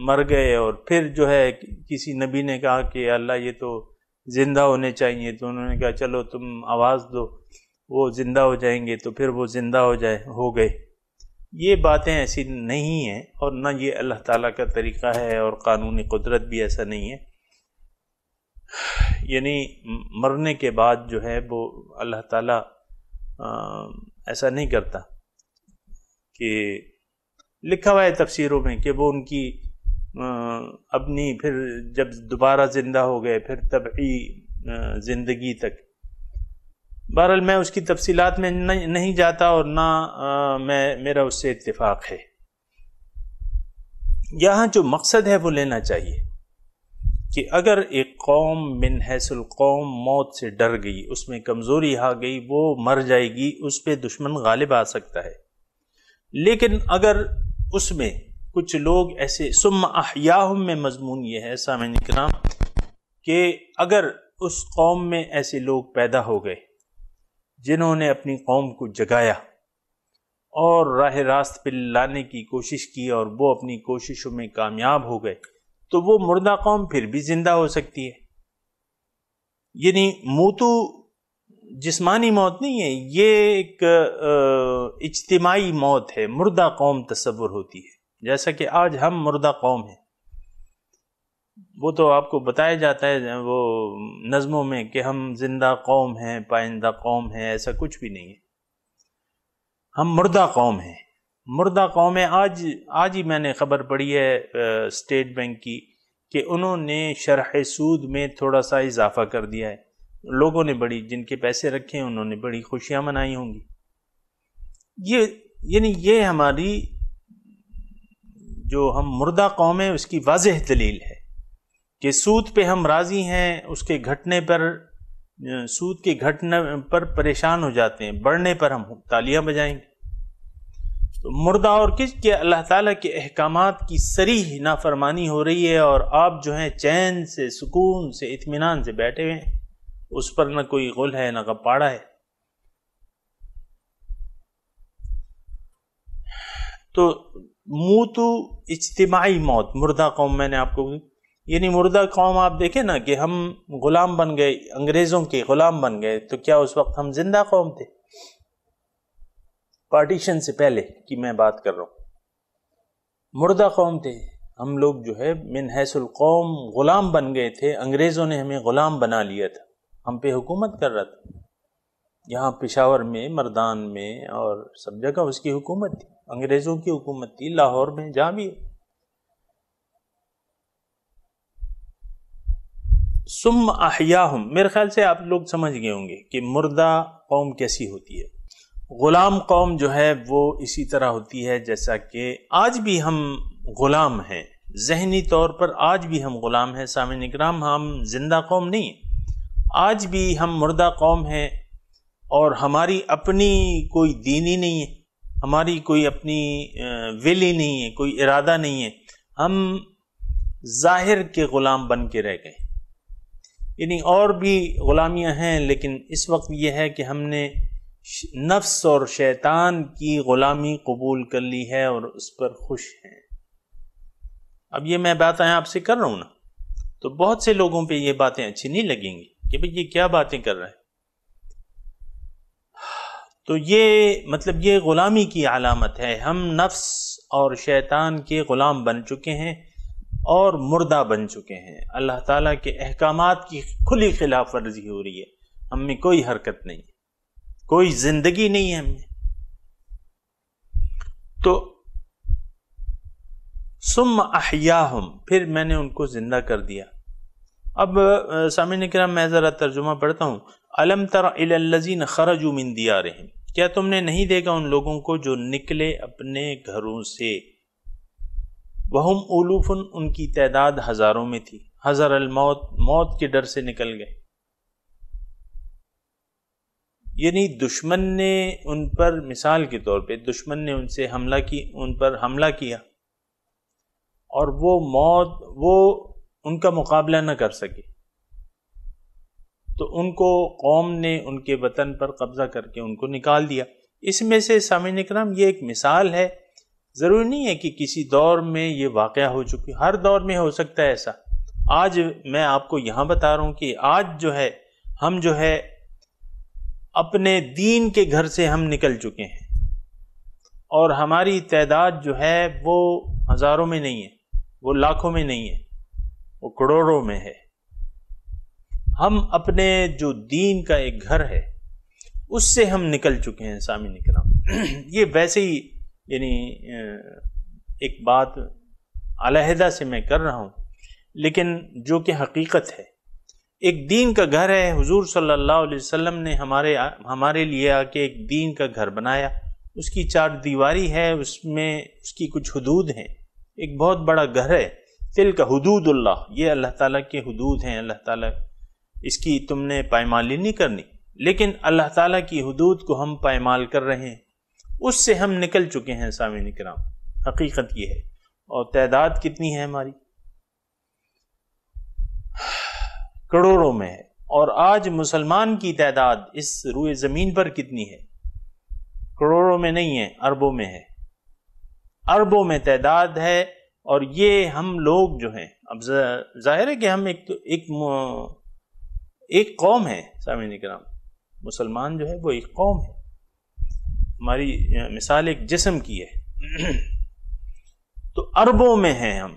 مر گئے، اور پھر جو ہے کسی نبی نے کہا کہ اللہ یہ تو زندہ ہونے چاہیے، تو انہوں نے کہا چلو تم آواز دو، وہ زندہ ہو جائیں گے، تو پھر وہ زندہ ہو گئے۔ یہ باتیں ایسی نہیں ہیں، اور نہ یہ اللہ تعالیٰ کا طریقہ ہے، اور قانونی قدرت بھی ایسا نہیں ہے۔ یعنی مرنے کے بعد جو ہے وہ اللہ تعالیٰ ایسا نہیں کرتا، کہ لکھا ہوا ہے تفسیروں میں کہ وہ ان کی اپنی پھر جب دوبارہ زندہ ہو گئے پھر طبعی زندگی تک۔ بہرحال میں اس کی تفصیلات میں نہیں جاتا، اور نہ میرا اس سے اتفاق ہے۔ یہاں جو مقصد ہے وہ لینا چاہیے کہ اگر ایک قوم من حیث القوم موت سے ڈر گئی، اس میں کمزوری آ گئی، وہ مر جائے گی، اس پہ دشمن غالب آ سکتا ہے۔ لیکن اگر اس میں کچھ لوگ ایسے، ثم احیاہم میں مضمون یہ ہے سامعین کرام کہ اگر اس قوم میں ایسے لوگ پیدا ہو گئے جنہوں نے اپنی قوم کو جگایا اور راہ راست پہ لانے کی کوشش کی اور وہ اپنی کوششوں میں کامیاب ہو گئے، تو وہ مردہ قوم پھر بھی زندہ ہو سکتی ہے۔ یعنی موتو جسمانی موت نہیں ہے، یہ ایک اجتماعی موت ہے، مردہ قوم تصور ہوتی ہے، جیسا کہ آج ہم مردہ قوم ہیں۔ وہ تو آپ کو بتایا جاتا ہے وہ نظموں میں کہ ہم زندہ قوم ہیں، پائندہ قوم ہیں، ایسا کچھ بھی نہیں ہے، ہم مردہ قوم ہیں، مردہ قوم ہے۔ آج ہی میں نے خبر پڑھی ہے اسٹیٹ بینک کی کہ انہوں نے شرح سود میں تھوڑا سا اضافہ کر دیا ہے، لوگوں نے بڑی، جن کے پیسے رکھے ہیں انہوں نے بڑی خوشیاں منائی ہوں گی۔ یہ ہماری جو ہم مردہ قوم ہیں اس کی واضح دلیل ہے کہ سود پہ ہم راضی ہیں، اس کے گھٹنے پر، سود کے گھٹنے پر پریشان ہو جاتے ہیں، بڑھنے پر ہم تالیاں بجائیں گے۔ تو مردہ اور کس کہ اللہ تعالیٰ کے احکامات کی صریح نافرمانی ہو رہی ہے، اور آپ جو ہیں چین سے، سکون سے، اطمینان سے بیٹھے ہوئے ہیں، اس پر نہ کوئی غل ہے نہ کپاڑا ہے۔ تو موتو اجتماعی موت، مردہ قوم میں نے آپ کو، یعنی مردہ قوم آپ دیکھیں نا کہ ہم غلام بن گئے، انگریزوں کے غلام بن گئے، تو کیا اس وقت ہم زندہ قوم تھے؟ پارٹیشن سے پہلے کی میں بات کر رہا ہوں، مردہ قوم تھے ہم لوگ، جو ہے من حیث القوم غلام بن گئے تھے، انگریزوں نے ہمیں غلام بنا لیا تھا، ہم پہ حکومت کر رہا تھا، یہاں پشاور میں، مردان میں اور سب جگہ اس کی حکومت تھی، انگریزوں کی حکومت تھی، لاہور میں جہاں بھی۔ ثم احیاہم، میرے خیال سے آپ لوگ سمجھ گئے ہوں گے کہ مردہ قوم کیسی ہوتی ہے۔ غلام قوم جو ہے وہ اسی طرح ہوتی ہے جیسا کہ آج بھی ہم غلام ہیں، ذہنی طور پر آج بھی ہم غلام ہیں سامعین اکرام، ہم زندہ قوم نہیں ہیں، آج بھی ہم مردہ قوم ہیں، اور ہماری اپنی کوئی دین ہی نہیں ہے، ہماری کوئی اپنی ول ہی نہیں ہے، کوئی ارادہ نہیں ہے، ہم ظاہر کے غلام بن کے رہ گئے۔ یعنی اور بھی غلامیاں ہیں، لیکن اس وقت یہ ہے کہ ہم نے نفس اور شیطان کی غلامی قبول کر لی ہے اور اس پر خوش ہیں۔ اب یہ میں باتیں آپ سے کر رہا ہوں نا، تو بہت سے لوگوں پہ یہ باتیں اچھی نہیں لگیں گی کہ بھئی یہ کیا باتیں کر رہے ہیں، تو یہ مطلب یہ غلامی کی علامت ہے، ہم نفس اور شیطان کے غلام بن چکے ہیں اور مردہ بن چکے ہیں، اللہ تعالیٰ کے احکامات کی کھلی خلاف ورزی ہو رہی ہے، ہم میں کوئی حرکت نہیں، کوئی زندگی نہیں ہے ہم میں۔ تو ثم احیاہم، پھر میں نے ان کو زندہ کر دیا۔ اب سامعین کرام میں ذرا ترجمہ پڑھتا ہوں۔ الم تر الی الذین خرجوا من دیارہم، کیا تم نے نہیں دیکھا ان لوگوں کو جو نکلے اپنے گھروں سے، وہم الوف، ان کی تعداد ہزاروں میں تھی، حذر الموت، موت کے ڈر سے نکل گئے، یعنی دشمن نے ان پر، مثال کے طور پہ دشمن نے ان سے حملہ کی، ان پر حملہ کیا، اور وہ موت، وہ ان کا مقابلہ نہ کر سکے، تو ان کو قوم نے ان کے وطن پر قبضہ کر کے ان کو نکال دیا۔ اس میں سے سامعین اکرام یہ ایک مثال ہے، ضروری نہیں ہے کہ کسی دور میں یہ واقعہ ہو چکی، ہر دور میں ہو سکتا ہے ایسا۔ آج میں آپ کو یہاں بتا رہا ہوں کہ آج جو ہے ہم جو ہے اپنے دین کے گھر سے ہم نکل چکے ہیں، اور ہماری تعداد جو ہے وہ ہزاروں میں نہیں ہے، وہ لاکھوں میں نہیں ہے، وہ کروڑوں میں ہے۔ ہم اپنے جو دین کا ایک گھر ہے اس سے ہم نکل چکے ہیں سامعین کرام۔ یہ ویسے ہی یعنی ایک بات علیحدہ سے میں کر رہا ہوں، لیکن جو کہ حقیقت ہے، ایک دین کا گھر ہے، حضور صلی اللہ علیہ وسلم نے ہمارے لیے آ کے ایک دین کا گھر بنایا، اس کی چار دیواری ہے، اس میں اس کی کچھ حدود ہیں، ایک بہت بڑا گھر ہے، تلک حدود اللہ، یہ اللہ تعالیٰ کے حدود ہیں، اللہ تعالیٰ اس کی تم نے پائمالی نہیں کرنی، لیکن اللہ تعالیٰ کی حدود کو ہم پائمال کر رہے ہیں، اس سے ہم نکل چکے ہیں سامعین کرام، حقیقت یہ ہے۔ اور تعداد کتنی ہے ہماری؟ کروڑوں میں ہے۔ اور آج مسلمان کی تعداد اس روئے زمین پر کتنی ہے؟ کروڑوں میں نہیں ہے، اربوں میں ہے، اربوں میں تعداد ہے۔ اور یہ ہم لوگ جو ہیں، اب ظاہر ہے کہ ہم ایک قوم ہے سامعین کرام، مسلمان جو ہے وہ ایک قوم ہے، ہماری مثال ایک جسم کی ہے، تو اربوں میں ہیں ہم،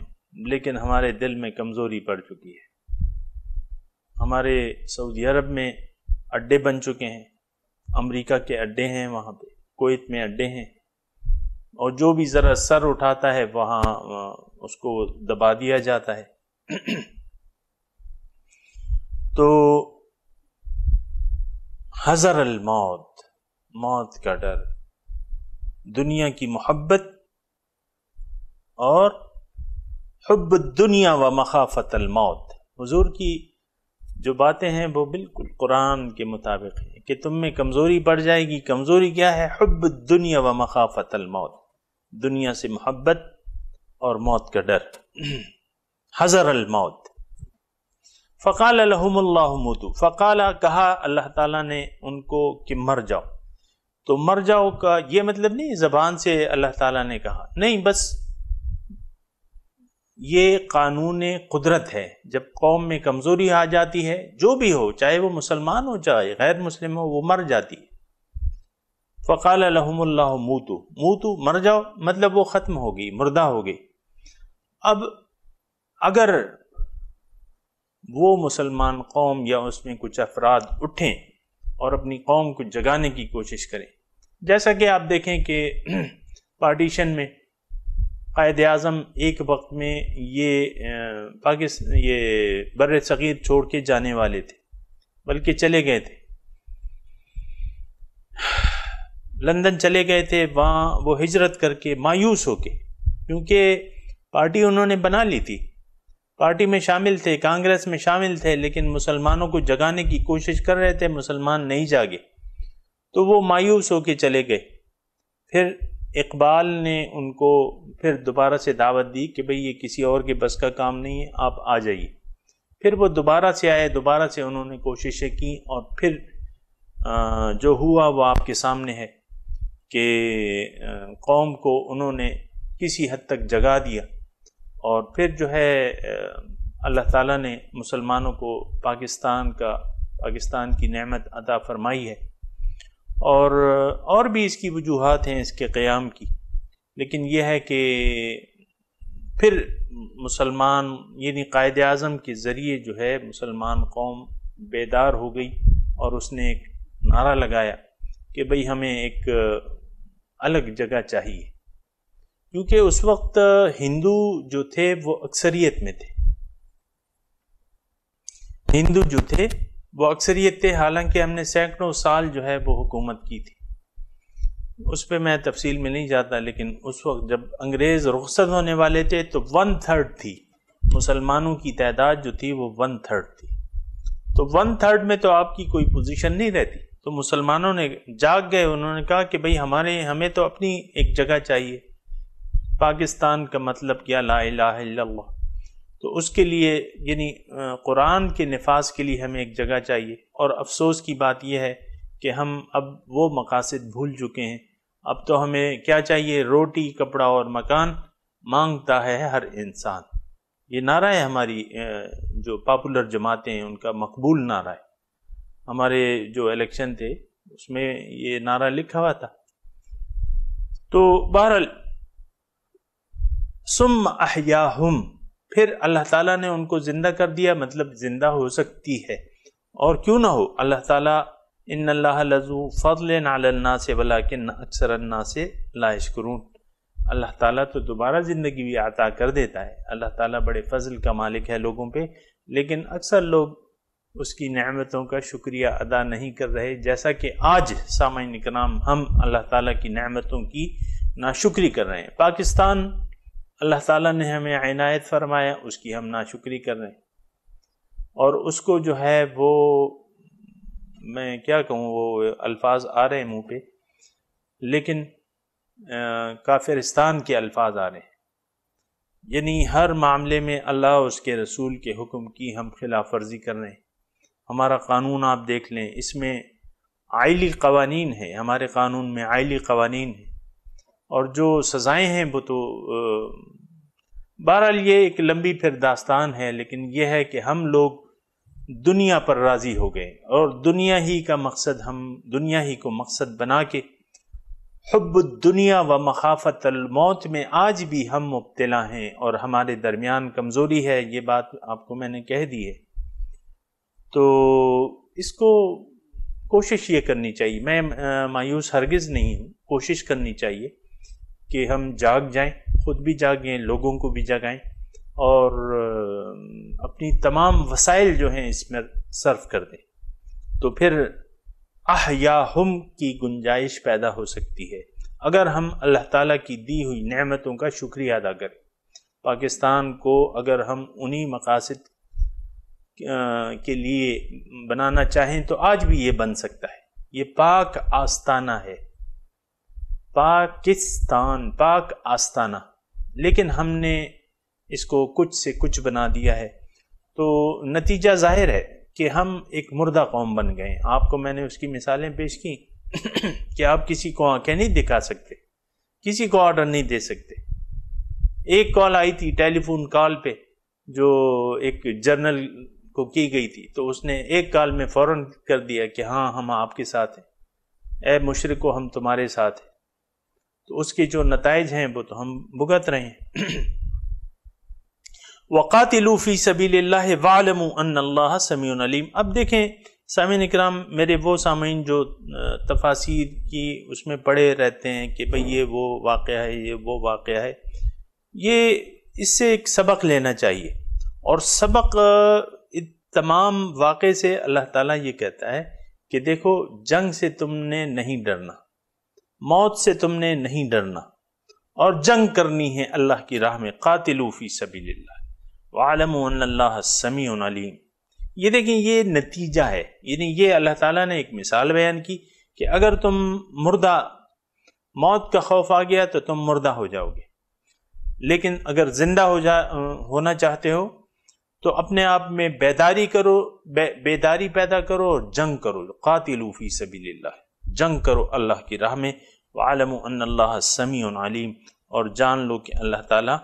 لیکن ہمارے دل میں کمزوری پڑ چکی ہے۔ ہمارے سعودی عرب میں اڈے بن چکے ہیں، امریکہ کے اڈے ہیں، وہاں پہ کویت میں اڈے ہیں، اور جو بھی ذرا سر اٹھاتا ہے وہاں اس کو دبا دیا جاتا ہے۔ تو حذر الموت، موت کا ڈر، دنیا کی محبت اور حب الدنیا و مخافت الموت، حضور کی جو باتیں ہیں وہ بالکل قرآن کے مطابق ہیں کہ تم میں کمزوری پڑ جائے گی۔ کمزوری کیا ہے؟ حب الدنیا و مخافت الموت، دنیا سے محبت اور موت کا ڈر۔ حذر الموت۔ فقال لهم اللہ موتوا، فقال کہا اللہ تعالیٰ نے ان کو کہ مر جاؤ۔ تو مر جاؤ کا یہ مطلب نہیں زبان سے اللہ تعالیٰ نے کہا، نہیں، بس یہ قانون قدرت ہے، جب قوم میں کمزوری آ جاتی ہے، جو بھی ہو، چاہے وہ مسلمان ہو چاہے غیر مسلم ہو، وہ مر جاتی ہے۔ فقال لهم اللہ موتوا، موتوا مر جاؤ، مطلب وہ ختم ہو گئی، مردہ ہو گئی۔ اب اگر وہ مسلمان قوم یا اس میں کچھ افراد اٹھیں اور اپنی قوم کو جگانے کی کوشش کریں، جیسا کہ آپ دیکھیں کہ پارٹیشن میں قائد اعظم ایک وقت میں یہ بر صغیر چھوڑ کے جانے والے تھے، بلکہ چلے گئے تھے، لندن چلے گئے تھے، وہاں وہ ہجرت کر کے مایوس ہو کے، کیونکہ پارٹی انہوں نے بنا لی تھی، پارٹی میں شامل تھے، کانگریس میں شامل تھے، لیکن مسلمانوں کو جگانے کی کوشش کر رہے تھے، مسلمان نہیں جاگے، تو وہ مایوس ہو کے چلے گئے۔ پھر اقبال نے ان کو پھر دوبارہ سے دعوت دی کہ بھئی یہ کسی اور کے بس کا کام نہیں ہے، آپ آ جائیے۔ پھر وہ دوبارہ سے آئے، دوبارہ سے انہوں نے کوششیں کی، اور پھر جو ہوا وہ آپ کے سامنے ہے کہ قوم کو انہوں نے کسی حد تک جگا دیا، اور پھر جو ہے اللہ تعالیٰ نے مسلمانوں کو پاکستان کی نعمت عطا فرمائی ہے، اور بھی اس کی وجوہات ہیں اس کے قیام کی، لیکن یہ ہے کہ پھر مسلمان یعنی قائد اعظم کے ذریعے جو ہے مسلمان قوم بیدار ہو گئی، اور اس نے ایک نعرہ لگایا کہ بھئی ہمیں ایک الگ جگہ چاہیے، کیونکہ اس وقت ہندو جو تھے وہ اکثریت میں تھے، ہندو جو تھے وہ اکثریت تھے، حالانکہ ہم نے سینکڑوں سال جو ہے وہ حکومت کی تھی، اس پہ میں تفصیل میں نہیں جاتا، لیکن اس وقت جب انگریز رخصت ہونے والے تھے تو 1/3 تھی، مسلمانوں کی تعداد جو تھی وہ 1/3 تھی، تو 1/3 میں تو آپ کی کوئی پوزیشن نہیں رہتی، تو مسلمانوں نے جاگ گئے، انہوں نے کہا کہ بھئی ہمیں تو اپنی ایک جگہ چاہیے، پاکستان کا مطلب کیا؟ لا الہ الا اللہ، تو اس کے لیے یعنی قرآن کے نفاذ کے لیے ہمیں ایک جگہ چاہیے، اور افسوس کی بات یہ ہے کہ ہم اب وہ مقاصد بھول چکے ہیں، اب تو ہمیں کیا چاہیے؟ روٹی، کپڑا اور مکان مانگتا ہے ہر انسان، یہ نعرہ ہے ہماری جو پاپولر جماعتیں ہیں ان کا مقبول نعرہ ہے، ہمارے جو الیکشن تھے اس میں یہ نعرہ لکھا ہوا تھا۔ تو بہرحال ثم احیاہم، پھر اللہ تعالیٰ نے ان کو زندہ کر دیا، مطلب زندہ ہو سکتی ہے، اور کیوں نہ ہو، اللہ تعالیٰ ان اللہ لذو فضل علی الناس ولکن اکثر الناس لا یشکرون، اللہ تعالیٰ تو دوبارہ زندگی بھی عطا کر دیتا ہے، اللہ تعالیٰ بڑے فضل کا مالک ہے لوگوں پہ، لیکن اکثر لوگ اس کی نعمتوں کا شکریہ ادا نہیں کر رہے، جیسا کہ آج سامعین کرام ہم اللہ تعالیٰ کی نعمتوں کی ناشکری کر رہے ہیں۔ پاکستان اللہ تعالیٰ نے ہمیں عنایت فرمایا اس کی ہم ناشکری کر رہے ہیں، اور اس کو جو ہے وہ میں کیا کہوں، وہ الفاظ آ رہے ہیں منہ پہ لیکن کافرستان کے الفاظ آ رہے ہیں، یعنی ہر معاملے میں اللہ اور اس کے رسول کے حکم کی ہم خلاف ورزی کر رہے ہیں۔ ہمارا قانون آپ دیکھ لیں، اس میں عائلی قوانین ہیں، ہمارے قانون میں عائلی قوانین ہیں، اور جو سزائیں ہیں وہ تو بہرحال یہ ایک لمبی پھر داستان ہے، لیکن یہ ہے کہ ہم لوگ دنیا پر راضی ہو گئے، اور دنیا ہی کا مقصد، ہم دنیا ہی کو مقصد بنا کے حب الدنیا و مخافت الموت میں آج بھی ہم مبتلا ہیں، اور ہمارے درمیان کمزوری ہے، یہ بات آپ کو میں نے کہہ دی ہے۔ تو اس کو کوشش یہ کرنی چاہیے، میں مایوس ہرگز نہیں ہوں، کوشش کرنی چاہیے کہ ہم جاگ جائیں، خود بھی جاگیں، لوگوں کو بھی جگائیں، اور اپنی تمام وسائل جو ہیں اس میں صرف کر دیں، تو پھر احیاہم کی گنجائش پیدا ہو سکتی ہے اگر ہم اللہ تعالیٰ کی دی ہوئی نعمتوں کا شکریہ ادا کریں۔ پاکستان کو اگر ہم انہی مقاصد کے لیے بنانا چاہیں تو آج بھی یہ بن سکتا ہے، یہ پاک آستانہ ہے، پاکستان پاک آستانہ، لیکن ہم نے اس کو کچھ سے کچھ بنا دیا ہے، تو نتیجہ ظاہر ہے کہ ہم ایک مردہ قوم بن گئے ہیں۔ آپ کو میں نے اس کی مثالیں پیش کی کہ آپ کسی کو آنکھیں نہیں دکھا سکتے، کسی کو آرڈر نہیں دے سکتے۔ ایک کال آئی تھی ٹیلی فون کال پہ جو ایک جرنل کو کی گئی تھی، تو اس نے ایک کال میں فوراً کر دیا کہ ہاں ہم آپ کے ساتھ ہیں، اے مشرکو ہم تمہارے ساتھ ہیں، تو اس کے جو نتائج ہیں وہ تو ہم بھگت رہے ہیں۔ وَقَاتِلُوا فِي سَبِيلِ اللَّهِ وَاعْلَمُوا أَنَّ اللَّهَ سَمِيعٌ عَلِيمٌ۔ اب دیکھیں سامعین اکرام، میرے وہ سامعین جو تفاسیر کی اس میں پڑھے رہتے ہیں کہ بھئی یہ وہ واقعہ ہے، یہ وہ واقعہ ہے، یہ اس سے ایک سبق لینا چاہیے، اور سبق تمام واقعے سے اللہ تعالیٰ یہ کہتا ہے کہ دیکھو جنگ سے تم نے نہیں ڈرنا، موت سے تم نے نہیں ڈرنا، اور جنگ کرنی ہے اللہ کی راہ میں، قاتلوا فی سبیل اللہ وَاعْلَمُوا أَنَّ اللَّهَ سَمِيعٌ عَلِيمٌ۔ یہ دیکھیں یہ نتیجہ ہے، یعنی یہ اللہ تعالیٰ نے ایک مثال بیان کی کہ اگر تم مردہ، موت کا خوف آ گیا تو تم مردہ ہو جاؤ گے، لیکن اگر زندہ ہونا چاہتے ہو تو اپنے آپ میں بیداری کرو، بیداری پیدا کرو اور جنگ کرو، قاتلوا فی سبیل اللہ، جنگ کرو اللہ کی راہ میں، وَاعْلَمُوا أَنَّ اللَّهَ سَمِيعٌ عَلِيمٌ، اور جان لو کہ اللہ تعالیٰ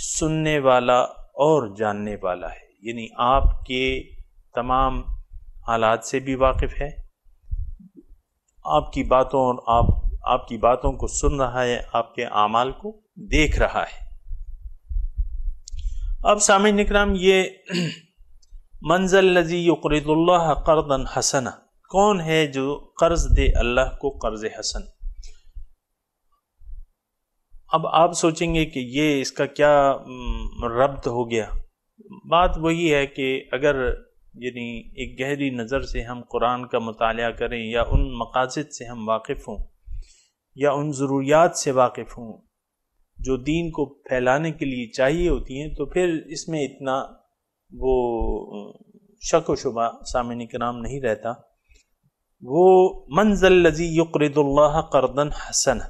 سننے والا اور جاننے والا ہے، یعنی آپ کے تمام حالات سے بھی واقف ہے، آپ کی باتوں اور آپ کی باتوں کو سن رہا ہے، آپ کے اعمال کو دیکھ رہا ہے۔ اب سامعین اکرام، یہ من ذا الذی یقرض اللہ قرضا حسنا، کون ہے جو قرض دے اللہ کو قرض حسن؟ اب آپ سوچیں گے کہ یہ اس کا کیا ربط ہو گیا؟ بات وہی ہے کہ اگر یعنی ایک گہری نظر سے ہم قرآن کا مطالعہ کریں، یا ان مقاصد سے ہم واقف ہوں، یا ان ضروریات سے واقف ہوں جو دین کو پھیلانے کے لیے چاہیے ہوتی ہیں، تو پھر اس میں اتنا وہ شک و شبہ سامعین کرام نہیں رہتا۔ وہ من ذا الذی یقرض اللہ قرضا حسنا،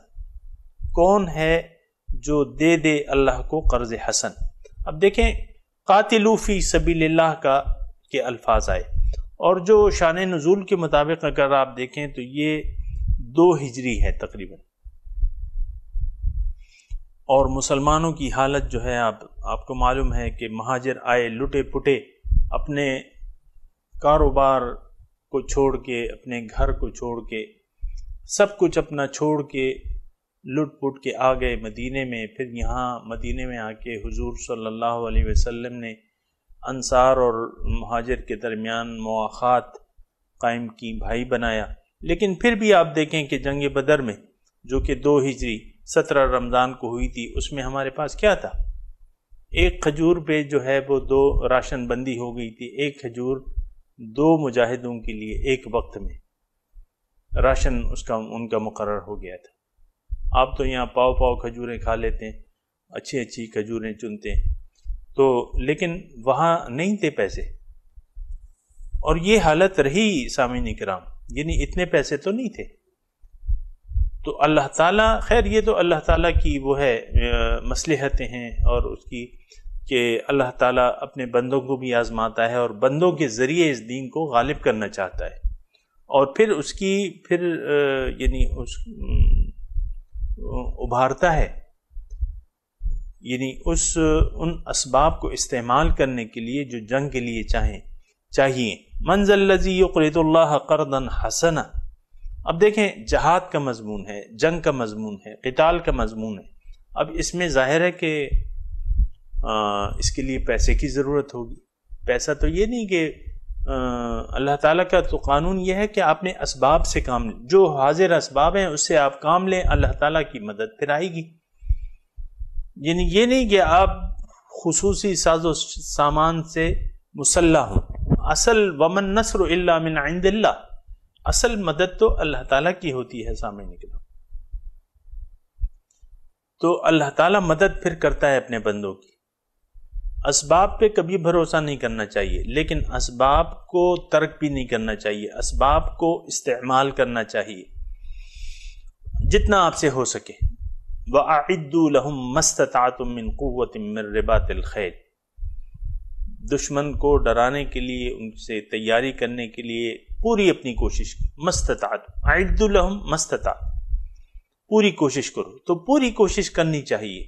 کون ہے جو دے دے اللہ کو قرض حسن؟ اب دیکھیں قاتلوا فی سبیل اللہ کے الفاظ آئے، اور جو شان نزول کے مطابق اگر آپ دیکھیں تو یہ 2 ہجری ہے تقریباً، اور مسلمانوں کی حالت جو ہے آپ کو معلوم ہے کہ مہاجر آئے لٹے پٹے، اپنے کاروبار کو چھوڑ کے، اپنے گھر کو چھوڑ کے، سب کچھ اپنا چھوڑ کے لٹ پٹ کے آ گئے مدینے میں۔ پھر یہاں مدینے میں آ کے حضور صلی اللہ علیہ وسلم نے انصار اور مہاجر کے درمیان مواخات قائم کی، بھائی بنایا۔ لیکن پھر بھی آپ دیکھیں کہ جنگ بدر میں، جو کہ 2 ہجری 17 رمضان کو ہوئی تھی، اس میں ہمارے پاس کیا تھا؟ ایک کھجور پہ جو ہے وہ 2 راشن بندی ہو گئی تھی، ایک کھجور 2 مجاہدوں کے لیے ایک وقت میں راشن ان کا مقرر ہو گیا تھا۔ آپ تو یہاں پاؤ کھجوریں کھا لیتے ہیں، اچھی اچھی کھجوریں چنتے ہیں، تو لیکن وہاں نہیں تھے پیسے، اور یہ حالت رہی سامعین کرام، یعنی اتنے پیسے تو نہیں تھے۔ تو اللہ تعالیٰ، خیر یہ تو اللہ تعالیٰ کی وہ ہے مصلحتیں ہیں، اور اس کی کہ اللہ تعالیٰ اپنے بندوں کو بھی آزماتا ہے اور بندوں کے ذریعے اس دین کو غالب کرنا چاہتا ہے، اور پھر اس کی یعنی ابھارتا ہے، یعنی ان اسباب کو استعمال کرنے کے لیے جو جنگ کے لیے چاہیے۔ من ذا الذی یقرض اللہ قرضا حسنا، اب دیکھیں جہاد کا مضمون ہے، جنگ کا مضمون ہے، قتال کا مضمون ہے، اب اس میں ظاہر ہے کہ اس کے لیے پیسے کی ضرورت ہوگی۔ پیسہ تو یہ نہیں کہ اللہ تعالیٰ کا تو قانون یہ ہے کہ آپ نے اسباب سے کام لیں، جو حاضر اسباب ہیں اس سے آپ کام لیں، اللہ تعالیٰ کی مدد پھر آئے گی۔ یعنی یہ نہیں کہ آپ خصوصی ساز و سامان سے مسلح ہوں، اصل ومن نصر الا من عند اللہ، اصل مدد تو اللہ تعالیٰ کی ہوتی ہے سامنے کے۔ تو اللہ تعالیٰ مدد پھر کرتا ہے اپنے بندوں کی۔ اسباب پہ کبھی بھروسہ نہیں کرنا چاہیے، لیکن اسباب کو ترک بھی نہیں کرنا چاہیے، اسباب کو استعمال کرنا چاہیے جتنا آپ سے ہو سکے۔ وَأَعِدُّوا لَهُم مَّا اسْتَطَعْتُم مِّن قُوَّةٍ مِّن رِّبَاطِ الْخَيْلِ، دشمن کو ڈرانے کے لیے، ان سے تیاری کرنے کے لیے پوری اپنی کوشش کی۔ مَا اسْتَطَعْتُم، أَعِدُّوا لَهُم مَّا اسْتَطَعْتُم، پوری کوشش کرو، تو پوری کوشش کرنی چاہیے۔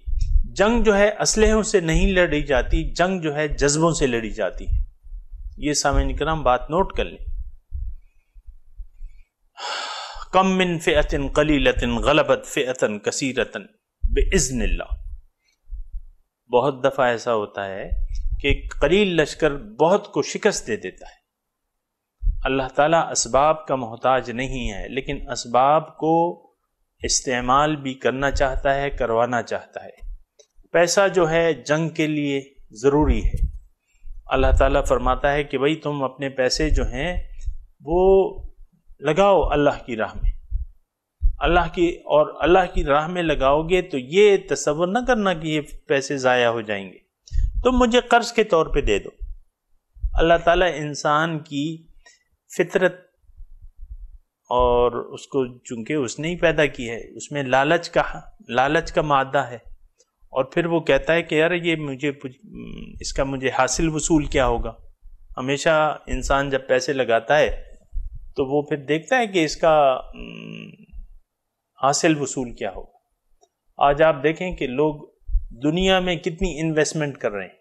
جنگ جو ہے اسلحوں سے نہیں لڑی جاتی، جنگ جو ہے جذبوں سے لڑی جاتی ہے۔ یہ سامعین کرام بات نوٹ کر لیں۔ کم من فئۃ قلیلۃ غلبت فئۃ کثیرۃ باذن اللہ، بہت دفعہ ایسا ہوتا ہے کہ قلیل لشکر بہت کو شکست دے دیتا ہے۔ اللہ تعالیٰ اسباب کا محتاج نہیں ہے، لیکن اسباب کو استعمال بھی کرنا چاہتا ہے، کروانا چاہتا ہے۔ پیسہ جو ہے جنگ کے لیے ضروری ہے۔ اللہ تعالیٰ فرماتا ہے کہ بھئی تم اپنے پیسے جو ہیں وہ لگاؤ اللہ کی راہ میں، اللہ کی راہ میں لگاؤ گے تو یہ تصور نہ کرنا کہ یہ پیسے ضائع ہو جائیں گے، تم مجھے قرض کے طور پہ دے دو۔ اللہ تعالیٰ انسان کی فطرت، اور اس کو چونکہ اس نے ہی پیدا کی ہے، اس میں لالچ کا مادہ ہے، اور پھر وہ کہتا ہے کہ یار یہ اس کا مجھے حاصل وصول کیا ہوگا۔ ہمیشہ انسان جب پیسے لگاتا ہے تو وہ پھر دیکھتا ہے کہ اس کا حاصل وصول کیا ہوگا۔ آج آپ دیکھیں کہ لوگ دنیا میں کتنی انویسٹمنٹ کر رہے ہیں۔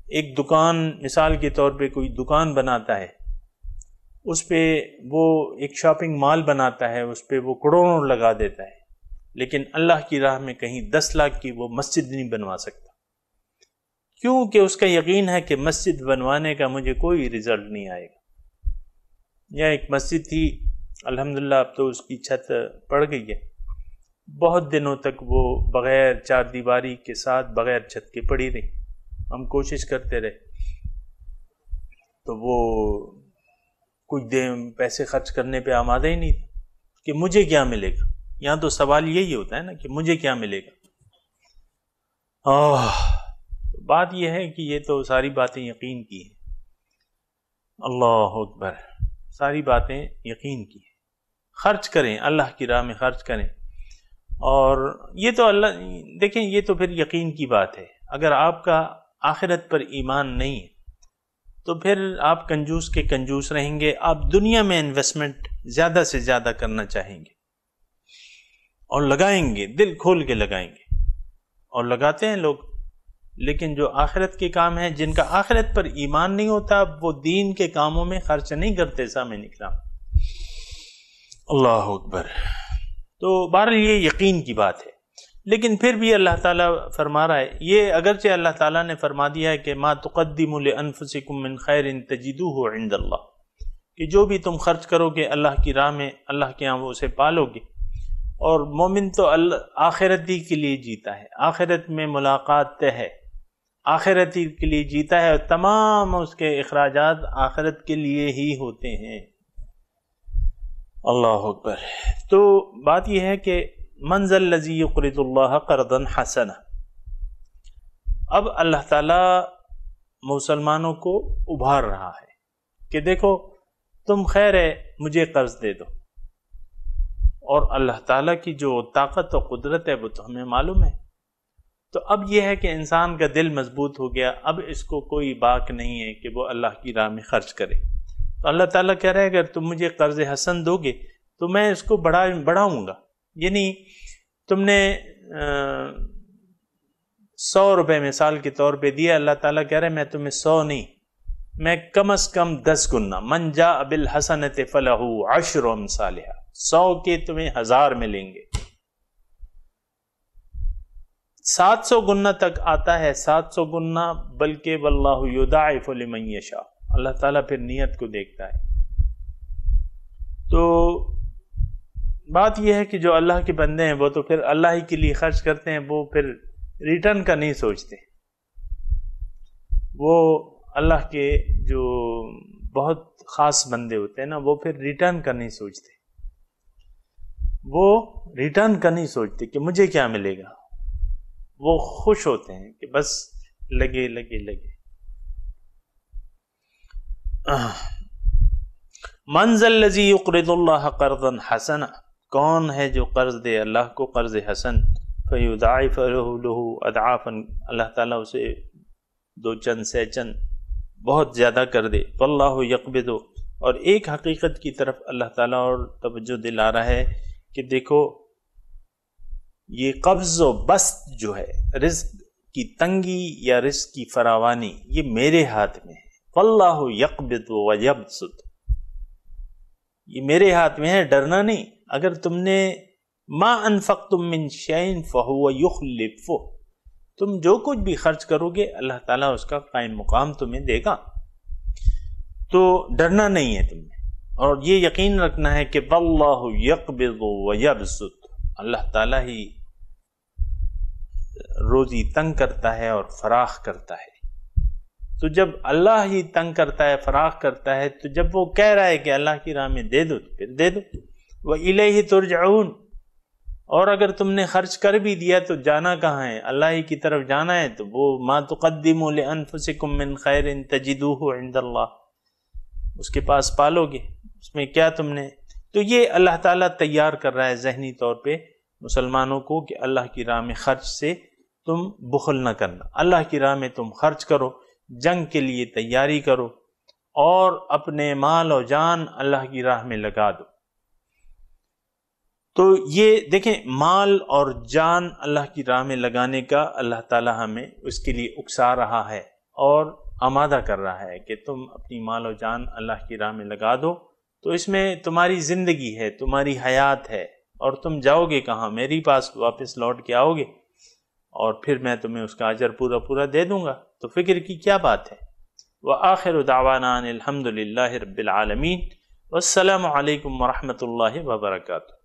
ایک دکان، مثال کے طور پہ کوئی دکان بناتا ہے، اس پہ وہ ایک شاپنگ مال بناتا ہے، اس پہ وہ کروڑوں لگا دیتا ہے، لیکن اللہ کی راہ میں کہیں 10 لاکھ کی وہ مسجد نہیں بنوا سکتا، کیونکہ اس کا یقین ہے کہ مسجد بنوانے کا مجھے کوئی رزلٹ نہیں آئے گا۔ یا ایک مسجد تھی، الحمدللہ اب تو اس کی چھت پڑ گئی ہے، بہت دنوں تک وہ بغیر چار دیواری کے ساتھ بغیر چھت کے پڑی رہی، ہم کوشش کرتے رہے، تو وہ کچھ پیسے خرچ کرنے پہ آمادہ ہی نہیں تھا کہ مجھے کیا ملے گا۔ یہاں تو سوال یہی ہوتا ہے نا کہ مجھے کیا ملے گا۔ بات یہ ہے کہ یہ تو ساری باتیں یقین کی ہیں، اللہ اکبر، ساری باتیں یقین کی ہیں۔ خرچ کریں، اللہ کی راہ میں خرچ کریں، اور یہ تو اللہ، دیکھیں یہ تو پھر یقین کی بات ہے۔ اگر آپ کا آخرت پر ایمان نہیں ہے تو پھر آپ کنجوس کے کنجوس رہیں گے، آپ دنیا میں انویسٹمنٹ زیادہ سے زیادہ کرنا چاہیں گے اور لگائیں گے، دل کھول کے لگائیں گے، اور لگاتے ہیں لوگ، لیکن جو آخرت کے کام ہیں، جن کا آخرت پر ایمان نہیں ہوتا، وہ دین کے کاموں میں خرچ نہیں کرتے۔ سامنے نکلا، اللہ اکبر۔ تو بہرحال یہ یقین کی بات ہے، لیکن پھر بھی اللہ تعالیٰ فرما رہا ہے، یہ اگرچہ اللہ تعالیٰ نے فرما دیا ہے کہ ما تقدموا لانفسکم من خیر تجدوہ عند اللہ، کہ جو بھی تم خرچ کرو گے اللہ کی راہ میں، اللہ کے ہاں وہ اسے پالو گے۔ اور مومن تو آخرت ہی کے لیے جیتا ہے، آخرت میں ملاقات طے ہے، آخرت ہی کے لیے جیتا ہے، اور تمام اس کے اخراجات آخرت کے لیے ہی ہوتے ہیں۔ اللہ اکبر۔ تو بات یہ ہے کہ من ذا الذی یقرض اللہ قرضا حسنا۔ اب اللہ تعالیٰ مسلمانوں کو ابھار رہا ہے کہ دیکھو تم خیر ہے مجھے قرض دے دو، اور اللہ تعالیٰ کی جو طاقت و قدرت ہے وہ تو ہمیں معلوم ہے۔ تو اب یہ ہے کہ انسان کا دل مضبوط ہو گیا، اب اس کو کوئی باک نہیں ہے کہ وہ اللہ کی راہ میں خرچ کرے۔ تو اللہ تعالیٰ کہہ رہا ہے اگر تم مجھے قرض حسن دو گے تو میں اس کو بڑھاؤں گا، یعنی تم نے 100 روپے مثال کے طور پہ دیا، اللہ تعالیٰ کہہ رہا ہے میں تمہیں 100 نہیں، میں کم از کم 10 گنا، من جاء بالحسنۃ فلہ 10 امثالھا، 100 کے تمہیں 1000 ملیں گے، 700 گنا تک آتا ہے، 700 گنا، بلکہ واللہ یضاعف لمن یشاء، اللہ تعالیٰ پھر نیت کو دیکھتا ہے۔ تو بات یہ ہے کہ جو اللہ کے بندے ہیں وہ تو پھر اللہ ہی کے لیے خرچ کرتے ہیں، وہ پھر ریٹرن کا نہیں سوچتے، وہ اللہ کے جو بہت خاص بندے ہوتے ہیں نا وہ پھر ریٹرن کا نہیں سوچتے، وہ ریٹرن کا نہیں سوچتے کہ مجھے کیا ملے گا، وہ خوش ہوتے ہیں کہ بس لگے لگے لگے۔ من ذا الذی یقرض اللہ قرضا حسنا، کون ہے جو قرض دے اللہ کو قرض حسن، فیضاعف لہ اضعافا، اللہ تعالیٰ اسے 2 چند 6 چند بہت زیادہ کر دے، واللہ یقبض، اور ایک حقیقت کی طرف اللہ تعالیٰ اور توجہ دلا رہا ہے کہ دیکھو یہ قبض و بسط جو ہے، رزق کی تنگی یا رزق کی فراوانی، یہ میرے ہاتھ میں ہے، واللہ یقبض ویبسط، یہ میرے ہاتھ میں ہے، ڈرنا نہیں۔ اگر تم نے ما انفقتم من شیء فہو یخلفہ، تم جو کچھ بھی خرچ کرو گے اللہ تعالیٰ اس کا قائم مقام تمہیں دے گا، تو ڈرنا نہیں ہے تم نے، اور یہ یقین رکھنا ہے کہ واللہ یقبض ویبسط، اللہ تعالیٰ ہی روزی تنگ کرتا ہے اور فراخ کرتا ہے۔ تو جب اللہ ہی تنگ کرتا ہے فراخ کرتا ہے، تو جب وہ کہہ رہا ہے کہ اللہ کی راہ میں دے دو تو پھر دے دو، وَإِلَيْهِ تُرْجَعُونَ، اور اگر تم نے خرچ کر بھی دیا تو جانا کہاں ہے، اللہ ہی کی طرف جانا ہے، تو وہ مَا تُقَدِّمُوا لِأَنفُسِكُم مِّن خَيْرٍ تَجِدُوهُ عِندَ اللَّهِ، اس کے پاس پالو گے، اس میں کیا تم نے۔ تو یہ اللہ تعالیٰ تیار کر رہا ہے ذہنی طور پہ مسلمانوں کو کہ اللہ کی راہ میں خرچ سے تم بخل نہ کرنا، اللہ کی راہ میں تم خرچ کرو، جنگ کے لیے تیاری کرو، اور اپنے مال و جان اللہ کی راہ میں لگا دو۔ تو یہ دیکھیں مال اور جان اللہ کی راہ میں لگانے کا اللہ تعالیٰ ہمیں اس کے لیے اکسا رہا ہے اور آمادہ کر رہا ہے کہ تم اپنی مال و جان اللہ کی راہ میں لگا دو، تو اس میں تمہاری زندگی ہے، تمہاری حیات ہے، اور تم جاؤ گے کہاں، میری پاس واپس لوٹ کے آؤ گے، اور پھر میں تمہیں اس کا اجر پورا دے دوں گا، تو فکر کی کیا بات ہے۔ وآخر دعوانا ان الحمد للہ رب العالمین، والسلام علیکم ورحمۃ اللہ وبرکاتہ۔